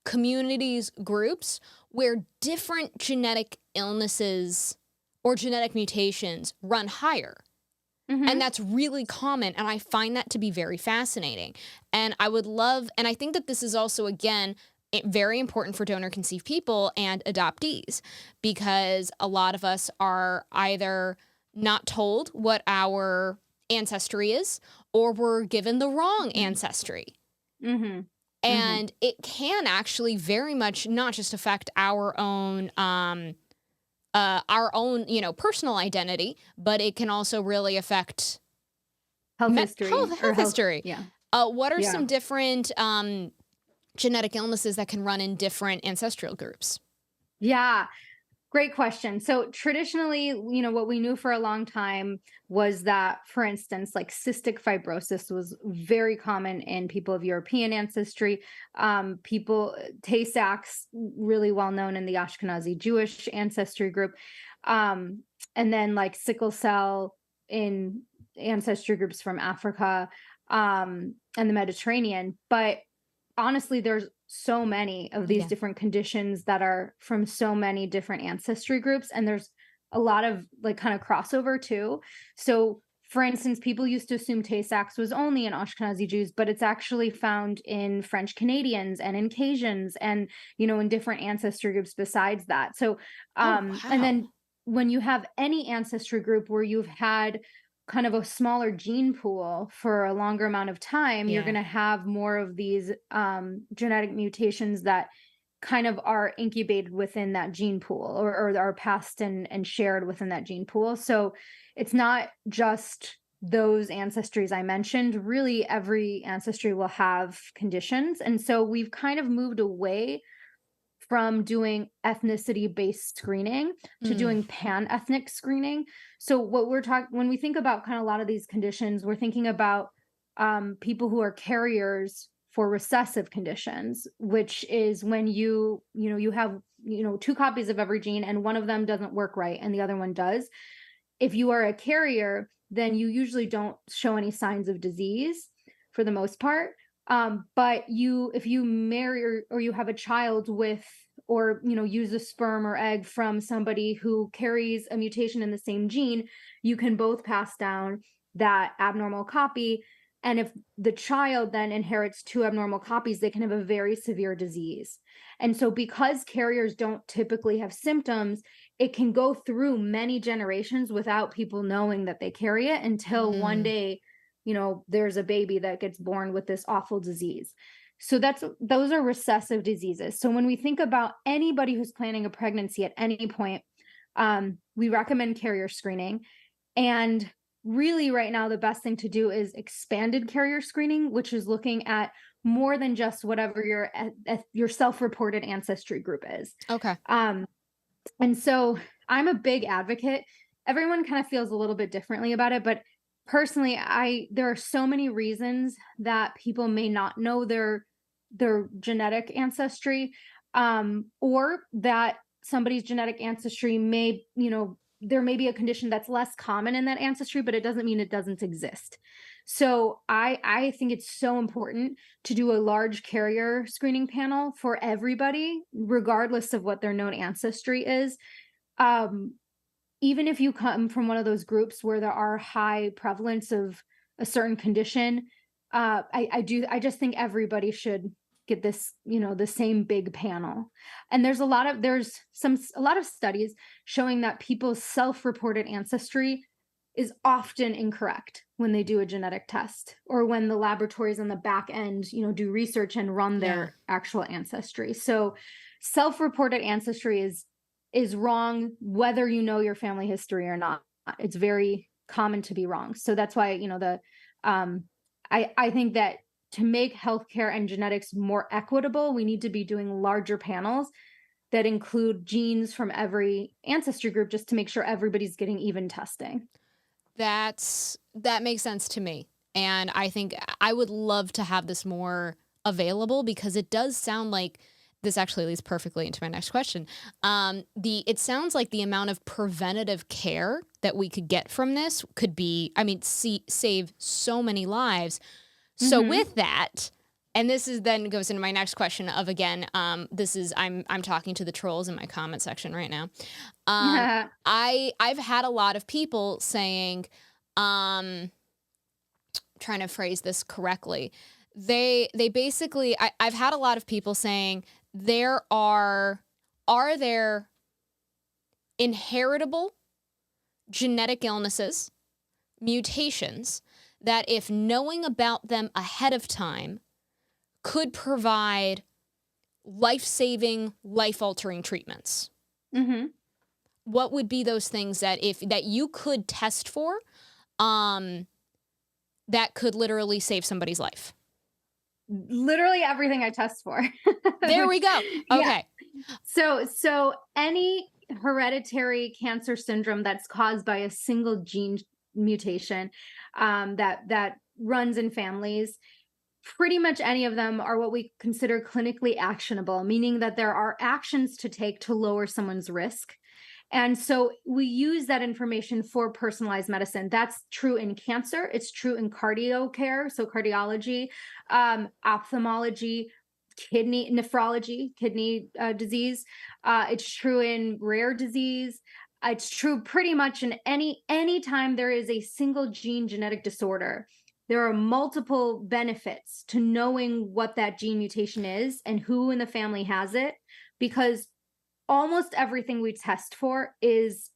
Speaker 1: communities, groups, where different genetic illnesses or genetic mutations run higher. Mm-hmm. And that's really common. And I find that to be very fascinating. And I think that this is also, again, very important for donor conceived people and adoptees, because a lot of us are either not told what our ancestry is, or we're given the wrong ancestry. Mm-hmm. And it can actually very much not just affect our own personal identity, but it can also really affect
Speaker 2: health
Speaker 1: history.
Speaker 2: Yeah.
Speaker 1: What are some different genetic illnesses that can run in different ancestral groups?
Speaker 2: Yeah. Great question. So traditionally, what we knew for a long time was that, for instance, like cystic fibrosis was very common in people of European ancestry. Tay-Sachs, really well known in the Ashkenazi Jewish ancestry group. And then like sickle cell in ancestry groups from Africa and the Mediterranean. But honestly, there's so many of these different conditions that are from so many different ancestry groups. And there's a lot of like kind of crossover too. So for instance, people used to assume Tay-Sachs was only in Ashkenazi Jews, but it's actually found in French Canadians and in Cajuns and, in different ancestry groups besides that. So, and then when you have any ancestry group where you've had kind of a smaller gene pool for a longer amount of time, you're going to have more of these genetic mutations that kind of are incubated within that gene pool or are passed and shared within that gene pool. So it's not just those ancestries I mentioned. Really, every ancestry will have conditions. And so we've kind of moved away from doing ethnicity-based screening to doing pan-ethnic screening. So when we think about kind of a lot of these conditions, we're thinking about people who are carriers for recessive conditions, which is when you have, two copies of every gene and one of them doesn't work right and the other one does. If you are a carrier, then you usually don't show any signs of disease for the most part. But if you marry or you have a child with, or, use a sperm or egg from somebody who carries a mutation in the same gene, you can both pass down that abnormal copy. And if the child then inherits two abnormal copies, they can have a very severe disease. And so because carriers don't typically have symptoms, it can go through many generations without people knowing that they carry it until one day, there's a baby that gets born with this awful disease. So those are recessive diseases. So when we think about anybody who's planning a pregnancy at any point, we recommend carrier screening. And really right now, the best thing to do is expanded carrier screening, which is looking at more than just whatever your self-reported ancestry group is.
Speaker 1: Okay.
Speaker 2: And so I'm a big advocate. Everyone kind of feels a little bit differently about it, but personally, there are so many reasons that people may not know their genetic ancestry, or that somebody's genetic ancestry may, there may be a condition that's less common in that ancestry, but it doesn't mean it doesn't exist. So I think it's so important to do a large carrier screening panel for everybody, regardless of what their known ancestry is. Um, Even if you come from one of those groups where there are high prevalence of a certain condition, I just think everybody should get this, the same big panel. And there's a lot of studies showing that people's self-reported ancestry is often incorrect when they do a genetic test, or when the laboratories on the back end, do research and run
Speaker 1: Yeah.
Speaker 2: their actual ancestry. So self-reported ancestry is wrong, whether you know your family history or not. It's very common to be wrong. So that's why, I think that to make healthcare and genetics more equitable, we need to be doing larger panels that include genes from every ancestry group, just to make sure everybody's getting even testing.
Speaker 1: That makes sense to me. And I think I would love to have this more available, because it does sound like this actually leads perfectly into my next question. It sounds like the amount of preventative care that we could get from this could be, save so many lives. So with that, and this is then goes into my next question of, again, I'm talking to the trolls in my comment section right now. I've had a lot of people saying, trying to phrase this correctly. They basically, I've had a lot of people saying are there inheritable genetic illnesses, mutations, that if knowing about them ahead of time could provide life-saving, life-altering treatments? What would be those things that you could test for, that could literally save somebody's life?
Speaker 2: Literally everything I test for.
Speaker 1: There we go. Okay.
Speaker 2: Yeah. So any hereditary cancer syndrome that's caused by a single gene mutation, that runs in families, pretty much any of them are what we consider clinically actionable, meaning that there are actions to take to lower someone's risk. And so we use that information for personalized medicine. That's true in cancer. It's true in cardio care, so cardiology, ophthalmology, nephrology, kidney disease. It's true in rare disease. It's true pretty much in any time there is a single gene genetic disorder. There are multiple benefits to knowing what that gene mutation is and who in the family has it, because almost everything we test for is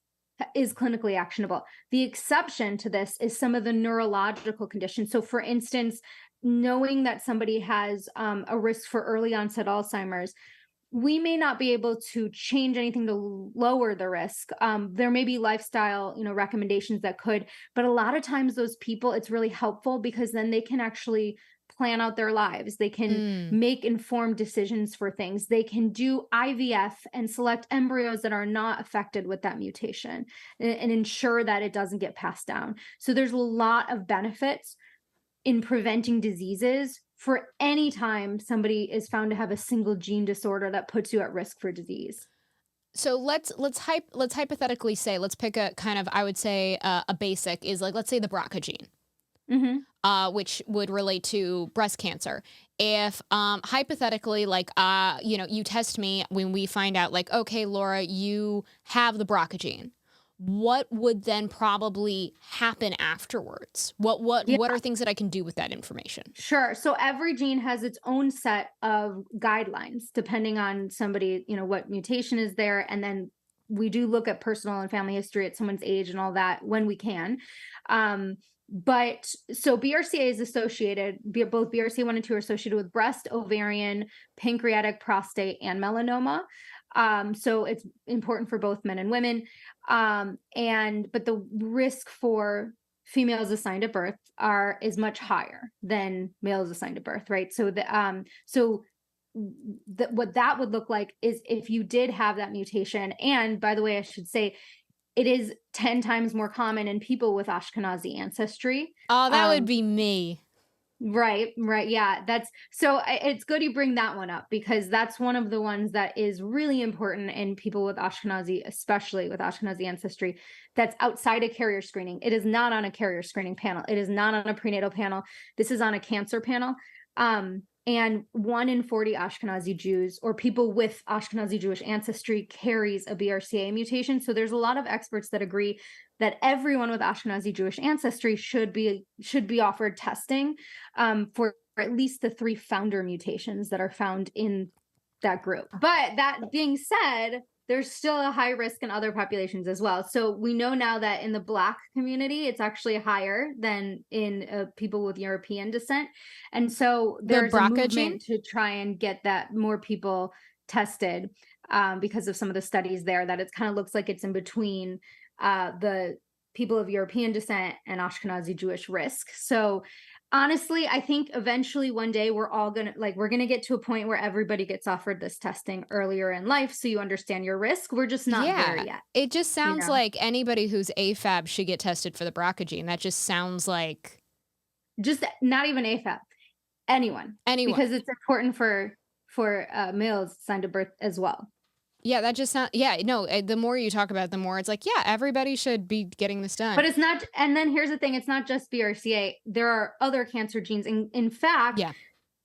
Speaker 2: clinically actionable. The exception to this is some of the neurological conditions. So for instance, knowing that somebody has a risk for early onset Alzheimer's, we may not be able to change anything to lower the risk. There may be lifestyle, recommendations that could, but a lot of times those people, it's really helpful, because then they can actually plan out their lives. They can make informed decisions for things. They can do IVF and select embryos that are not affected with that mutation, and ensure that it doesn't get passed down. So there's a lot of benefits in preventing diseases for any time somebody is found to have a single gene disorder that puts you at risk for disease.
Speaker 1: So let's hypothetically say, let's pick a kind of, I would say, a basic is like, let's say the BRCA gene. Which would relate to breast cancer. If hypothetically, like, you test me, when we find out, like, okay, Laura, you have the BRCA gene, what would then probably happen afterwards? What are things that I can do with that information?
Speaker 2: Sure. So every gene has its own set of guidelines, depending on somebody, what mutation is there. And then we do look at personal and family history at someone's age and all that when we can. But so BRCA is associated, both BRCA1 and 2 are associated with breast, ovarian, pancreatic, prostate, and melanoma. So it's important for both men and women. But the risk for females assigned at birth is much higher than males assigned at birth, right? So what that would look like is if you did have that mutation. And by the way, I should say, it is 10 times more common in people with Ashkenazi ancestry.
Speaker 1: Oh, that would be me.
Speaker 2: Right. Yeah. It's good you bring that one up, because that's one of the ones that is really important in people with Ashkenazi, especially with Ashkenazi ancestry, that's outside of carrier screening. It is not on a carrier screening panel. It is not on a prenatal panel. This is on a cancer panel. And 1 in 40 Ashkenazi Jews or people with Ashkenazi Jewish ancestry carries a BRCA mutation. So there's a lot of experts that agree that everyone with Ashkenazi Jewish ancestry should be offered testing for at least the 3 founder mutations that are found in that group. But that being said, there's still a high risk in other populations as well. So we know now that in the Black community, it's actually higher than in people with European descent. And so there's a movement to try and get that more people tested because of some of the studies there, that it kind of looks like it's in between the people of European descent and Ashkenazi Jewish risk. So honestly, I think eventually one day we're gonna get to a point where everybody gets offered this testing earlier in life, so you understand your risk. We're just not there yet.
Speaker 1: It just sounds like anybody who's AFAB should get tested for the BRCA gene. That just sounds like
Speaker 2: just not even AFAB, anyone, because it's important for males assigned to birth as well.
Speaker 1: Yeah, that just sounds, the more you talk about it, the more it's like, yeah, everybody should be getting this done.
Speaker 2: But it's not, and then here's the thing, it's not just BRCA. There are other cancer genes. In fact,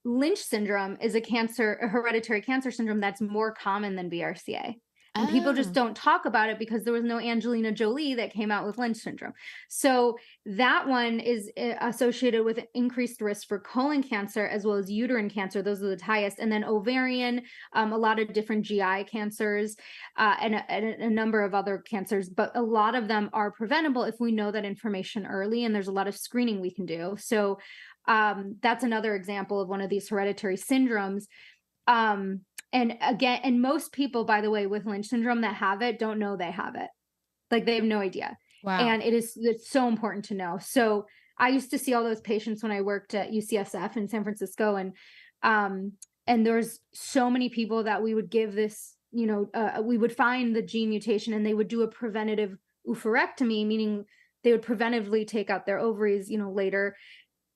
Speaker 2: Lynch syndrome is a hereditary cancer syndrome that's more common than BRCA. And people just don't talk about it because there was no Angelina Jolie that came out with Lynch syndrome. So that one is associated with increased risk for colon cancer as well as uterine cancer. Those are the highest. And then ovarian, a lot of different GI cancers, and a number of other cancers. But a lot of them are preventable if we know that information early, and there's a lot of screening we can do. So that's another example of one of these hereditary syndromes. And again, and most people, by the way, with Lynch syndrome that have it don't know they have it. Like, they have no idea.
Speaker 1: Wow.
Speaker 2: And it's so important to know. So I used to see all those patients when I worked at UCSF in San Francisco, and there's so many people that we would give this, we would find the gene mutation and they would do a preventative oophorectomy, meaning they would preventively take out their ovaries, later.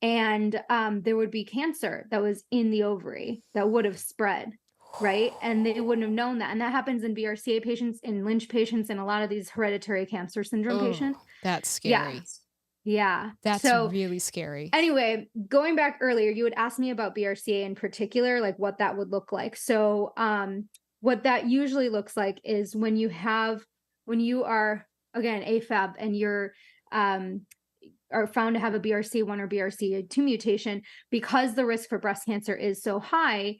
Speaker 2: And there would be cancer that was in the ovary that would have spread. Right. And they wouldn't have known that. And that happens in BRCA patients, in Lynch patients, and a lot of these hereditary cancer syndrome patients.
Speaker 1: That's scary.
Speaker 2: Yeah.
Speaker 1: That's really scary.
Speaker 2: Anyway, going back earlier, you had asked me about BRCA in particular, like what that would look like. So what that usually looks like is when you are, again, AFAB, and you're are found to have a BRCA1 or BRCA2 mutation, because the risk for breast cancer is so high,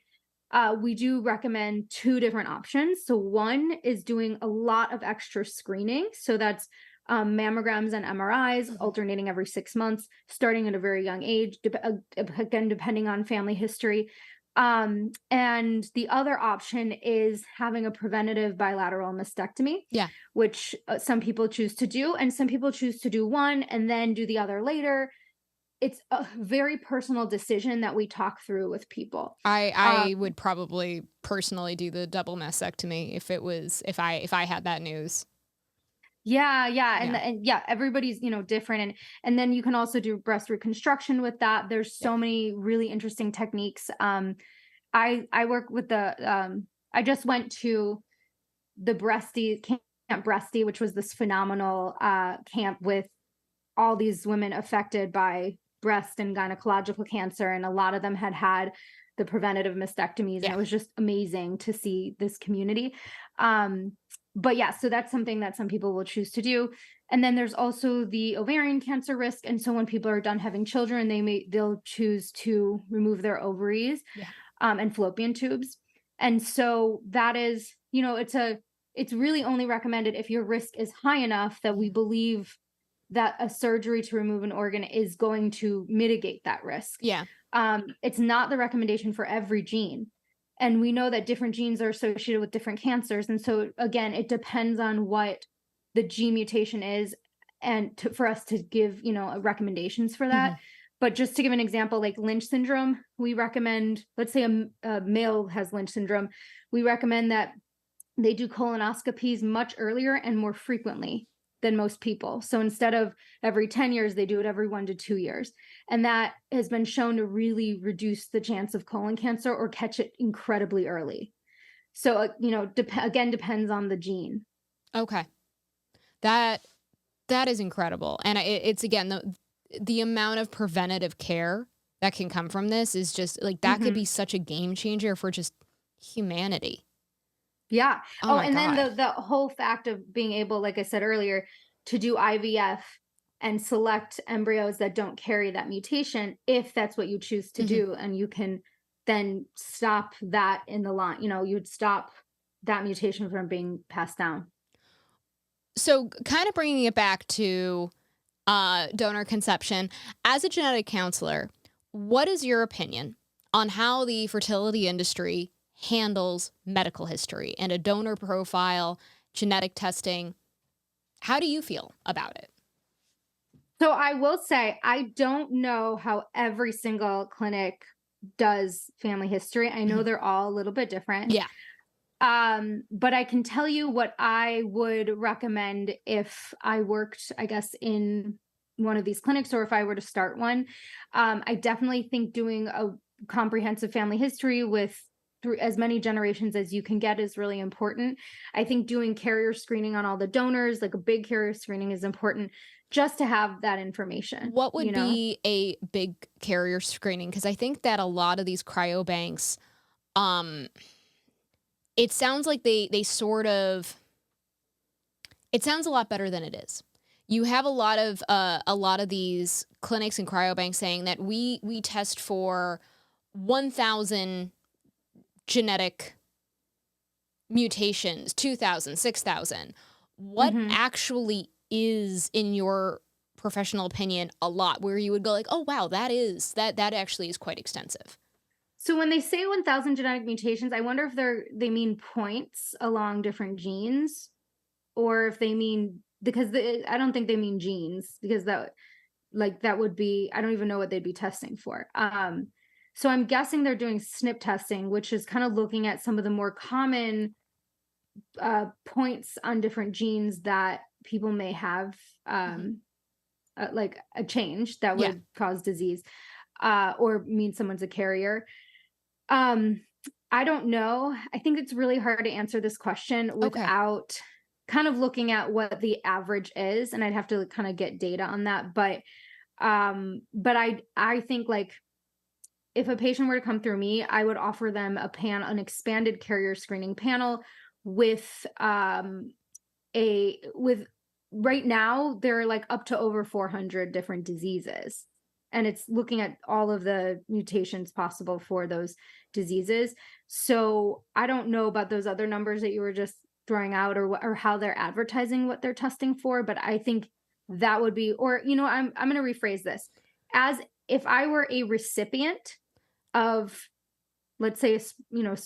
Speaker 2: we do recommend 2 different options. So one is doing a lot of extra screening. So that's mammograms and MRIs alternating every 6 months, starting at a very young age, again, depending on family history. And the other option is having a preventative bilateral mastectomy, which some people choose to do, and some people choose to do one and then do the other later. It's a very personal decision that we talk through with people.
Speaker 1: I would probably personally do the double mastectomy if I had that news.
Speaker 2: Yeah. And everybody's, different. And then you can also do breast reconstruction with that. There's so many really interesting techniques. I work with I just went to the Camp Breasty, which was this phenomenal camp with all these women affected by breast and gynecological cancer. And a lot of them had the preventative mastectomies. And it was just amazing to see this community. But yeah, so that's something that some people will choose to do. And then there's also the ovarian cancer risk. And so when people are done having children, they'll choose to remove their ovaries and fallopian tubes. And so that is, it's really only recommended if your risk is high enough that we believe that a surgery to remove an organ is going to mitigate that risk.
Speaker 1: Yeah.
Speaker 2: It's not the recommendation for every gene. And we know that different genes are associated with different cancers. And so, again, it depends on what the gene mutation is, and for us to give, recommendations for that. But just to give an example, like Lynch syndrome, we recommend, let's say a male has Lynch syndrome, we recommend that they do colonoscopies much earlier and more frequently than most people. So instead of every 10 years, they do it every 1 to 2 years. And that has been shown to really reduce the chance of colon cancer or catch it incredibly early. So, again, depends on the gene.
Speaker 1: Okay. That is incredido. And it's again, the amount of preventative care that can come from this is just like, that could be such a game changer for just humanity.
Speaker 2: Yeah.
Speaker 1: Oh my
Speaker 2: and
Speaker 1: God.
Speaker 2: then the whole fact of being able, like I said earlier, to do IVF and select embryos that don't carry that mutation, if that's what you choose to do, and you can then stop that in the line, you would stop that mutation from being passed down.
Speaker 1: So kind of bringing it back to donor conception, as a genetic counselor, what is your opinion on how the fertility industry handles medical history and a donor profile, genetic testing? How do you feel about it?
Speaker 2: So I will say, I don't know how every single clinic does family history. I know they're all a little bit different.
Speaker 1: Yeah.
Speaker 2: But I can tell you what I would recommend if I worked, I guess, in one of these clinics, or if I were to start one. I definitely think doing a comprehensive family history through as many generations as you can get is really important. I think doing carrier screening on all the donors, like a big carrier screening, is important just to have that information.
Speaker 1: What would be a big carrier screening? Because I think that a lot of these cryobanks, it sounds like they sort of, it sounds a lot better than it is. You have a lot of these clinics and cryobanks saying that we test for 1,000 genetic mutations, 2,000, 6,000. What actually is, in your professional opinion, a lot, where you would go like, oh wow, that actually is quite extensive?
Speaker 2: So when they say 1,000 genetic mutations, I wonder if they mean points along different genes, or if they mean, because I don't think they mean genes, because that would be, I don't even know what they'd be testing for. So I'm guessing they're doing SNP testing, which is kind of looking at some of the more common points on different genes that people may have, like a change that would cause disease, or mean someone's a carrier. I don't know. I think it's really hard to answer this question without kind of looking at what the average is, and I'd have to kind of get data on that. But I think, like, if a patient were to come through me, I would offer them an expanded carrier screening panel with right now there are like up to over 400 different diseases, and it's looking at all of the mutations possible for those diseases. So I don't know about those other numbers that you were just throwing out, or how they're advertising what they're testing for, but I think that would be, or I'm going to rephrase this, as if I were a recipient of, let's say,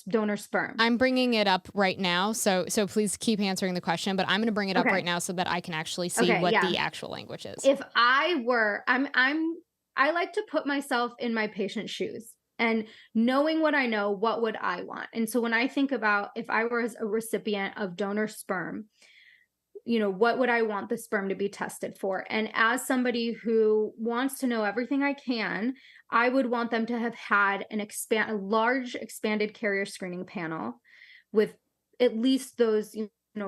Speaker 2: donor sperm.
Speaker 1: I'm bringing it up right now, so please keep answering the question, but I'm going to bring it up right now so that I can actually see what the actual language is.
Speaker 2: If I were, I like to put myself in my patient's shoes, and knowing what I know, what would I want? And so when I think about, if I was a recipient of donor sperm, what would I want the sperm to be tested for? And as somebody who wants to know everything I can, I would want them to have had a large expanded carrier screening panel with at least those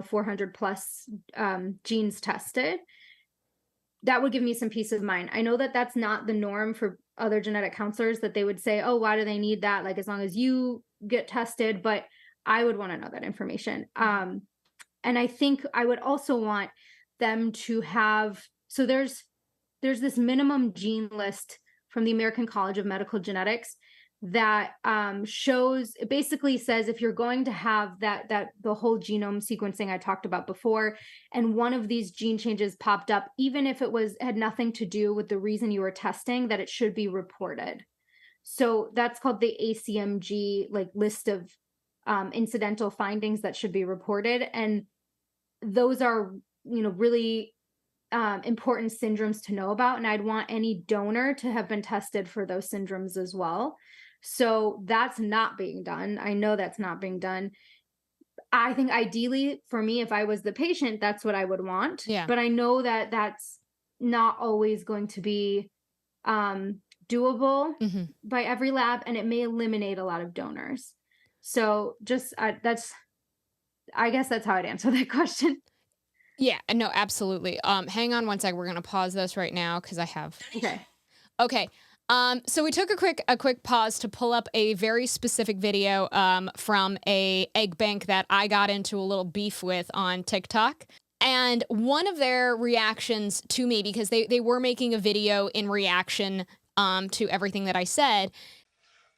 Speaker 2: 400 plus genes tested. That would give me some peace of mind. I know that that's not the norm for other genetic counselors, that they would say, oh, why do they need that? Like, as long as you get tested, but I would want to know that information. And I think I would also want them to have, so there's this minimum gene list from the American College of Medical Genetics that shows, it basically says, if you're going to have that the whole genome sequencing I talked about before, and one of these gene changes popped up, even if it had nothing to do with the reason you were testing, that it should be reported. So that's called the ACMG, like, list of incidental findings that should be reported. And those are, really important syndromes to know about. And I'd want any donor to have been tested for those syndromes as well. So that's not being done. I know that's not being done. I think ideally for me, if I was the patient, that's what I would want.
Speaker 1: Yeah.
Speaker 2: But I know that that's not always going to be doable by every lab, and it may eliminate a lot of donors. So just I guess that's how I'd answer that question.
Speaker 1: Yeah, no, absolutely. Hang on one sec. We're gonna pause this right now because I have.
Speaker 2: Okay.
Speaker 1: Okay. So we took a quick pause to pull up a very specific video from a egg bank that I got into a little beef with on TikTok. And one of their reactions to me, because they were making a video in reaction to everything that I said.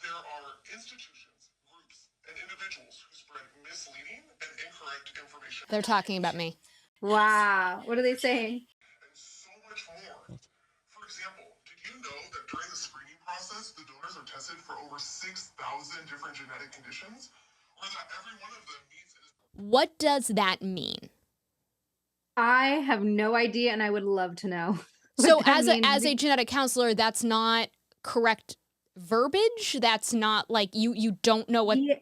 Speaker 3: There are institutions, groups, and individuals who spread misleading and incorrect information.
Speaker 1: They're talking about me.
Speaker 2: Wow. What are they saying?
Speaker 3: And so much more. For example, did you know that during the screening process, the donors are tested for over 6,000 different genetic conditions? Or that every one of them meets...
Speaker 1: What does that mean?
Speaker 2: I have no idea, and I would love to know.
Speaker 1: So as a genetic counselor, that's not correct verbiage? That's not like you don't know what...
Speaker 2: Yeah,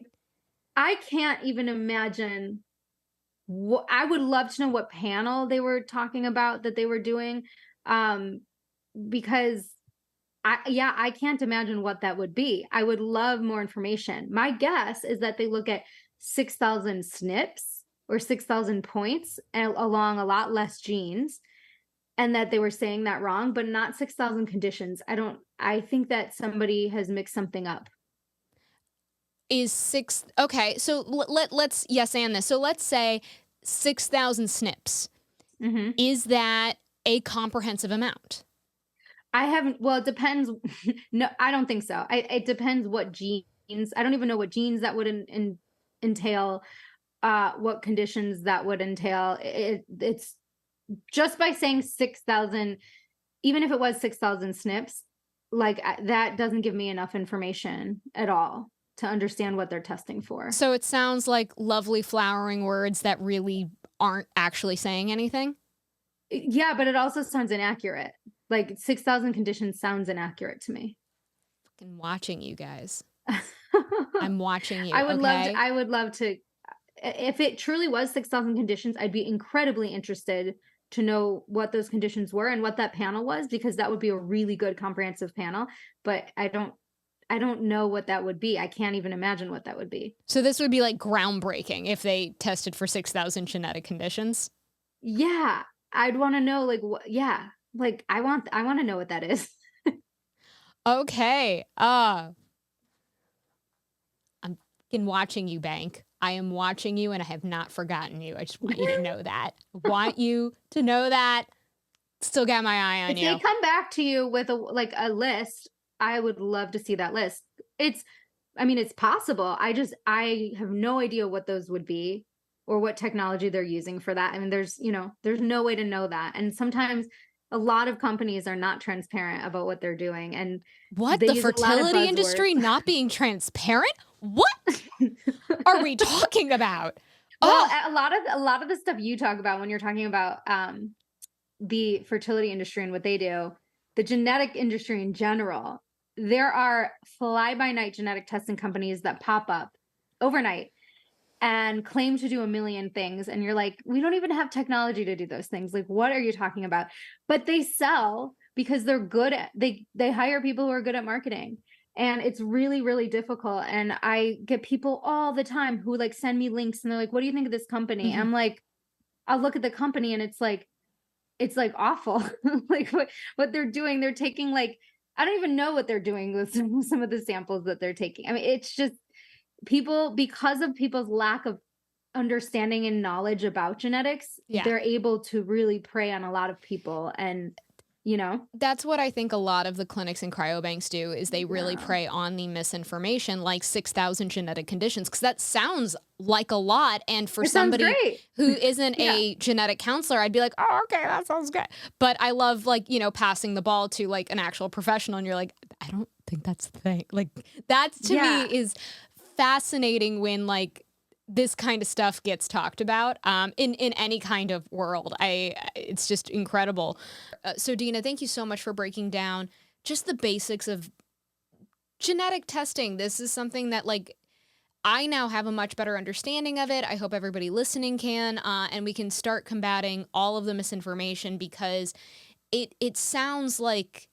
Speaker 2: I can't even imagine. I would love to know what panel they were talking about that they were doing, because I can't imagine what that would be. I would love more information. My guess is that they look at 6,000 SNPs or 6,000 points along a lot less genes, and that they were saying that wrong, but not 6,000 conditions. I think that somebody has mixed something up.
Speaker 1: Okay, so let's yes and this. So let's say 6,000 SNPs. Is that a comprehensive amount?
Speaker 2: Well, it depends. No, I don't think so. It depends what genes. I don't even know what genes that would entail, what conditions that would entail. It's just by saying 6,000, even if it was 6,000 SNPs, like that doesn't give me enough information at all to understand what they're testing for.
Speaker 1: So it sounds like lovely flowering words that really aren't actually saying anything.
Speaker 2: Yeah, but it also sounds inaccurate. Like 6,000 conditions sounds inaccurate to me.
Speaker 1: Fucking watching you guys. I'm watching you.
Speaker 2: I would love to, if it truly was 6,000 conditions, I'd be incredibly interested to know what those conditions were and what that panel was, because that would be a really good comprehensive panel. But I don't know what that would be. I can't even imagine what that would be.
Speaker 1: So this would be like groundbreaking if they tested for 6,000 genetic conditions.
Speaker 2: Yeah, I'd want to know, like, yeah, like I want to know what that is.
Speaker 1: Okay. I'm fucking watching you, Bank. I am watching you, and I have not forgotten you. I just want you to know that. I want you to know that. Still got my eye on you.
Speaker 2: If they come back to you with a list, I would love to see that list. It's possible. I have no idea what those would be or what technology they're using for that. I mean, there's no way to know that. And sometimes a lot of companies are not transparent about what they're doing. And
Speaker 1: what, the fertility industry not being transparent? What are we talking about?
Speaker 2: Well, a lot of the stuff you talk about when you're talking about the fertility industry and what they do, the genetic industry in general, there are fly-by-night genetic testing companies that pop up overnight and claim to do a million things. And you're like, we don't even have technology to do those things. Like, what are you talking about? But they sell because they're good at, they hire people who are good at marketing. And it's really, really difficult. And I get people all the time who like send me links and they're like, what do you think of this company? I'm like, I'll look at the company and it's like awful. Like what they're doing, they're taking like, I don't even know what they're doing with some of the samples that they're taking. I mean, it's just because of people's lack of understanding and knowledge about genetics, they're able to really prey on a lot of people. And
Speaker 1: that's what I think a lot of the clinics and cryobanks do, is they really prey on the misinformation, like 6,000 genetic conditions, because that sounds like a lot. And for somebody who isn't a genetic counselor, I'd be like, oh, okay, that sounds good. But I love passing the ball to like an actual professional, and you're like, I don't think that's the thing. Like that to me is fascinating when like this kind of stuff gets talked about in any kind of world. It's just incredible. So Dena, thank you so much for breaking down just the basics of genetic testing. This is something that like I now have a much better understanding of it. I hope everybody listening can, and we can start combating all of the misinformation, because it sounds like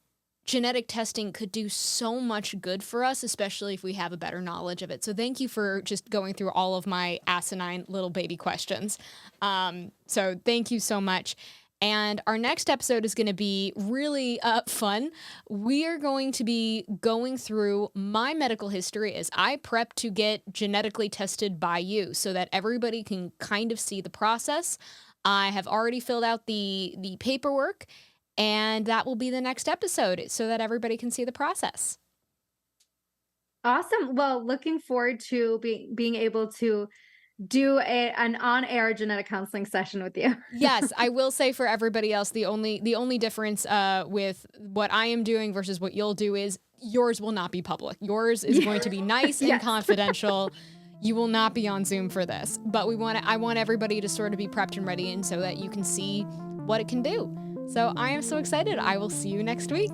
Speaker 1: genetic testing could do so much good for us, especially if we have a better knowledge of it. So thank you for just going through all of my asinine little baby questions. So thank you so much. And our next episode is going to be really fun. We are going to be going through my medical history as I prep to get genetically tested by you, so that everybody can kind of see the process. I have already filled out the paperwork, and that will be the next episode, so that everybody can see the process.
Speaker 2: Awesome. Well, looking forward to being able to do an on-air genetic counseling session with you.
Speaker 1: Yes, I will say for everybody else, the only difference with what I am doing versus what you'll do is yours will not be public. Yours is going to be nice and confidential. You will not be on Zoom for this, but I want everybody to sort of be prepped and ready, and so that you can see what it can do. So I am so excited. I will see you next week.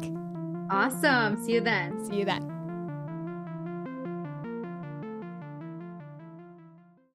Speaker 2: Awesome. See you then.
Speaker 1: See you then.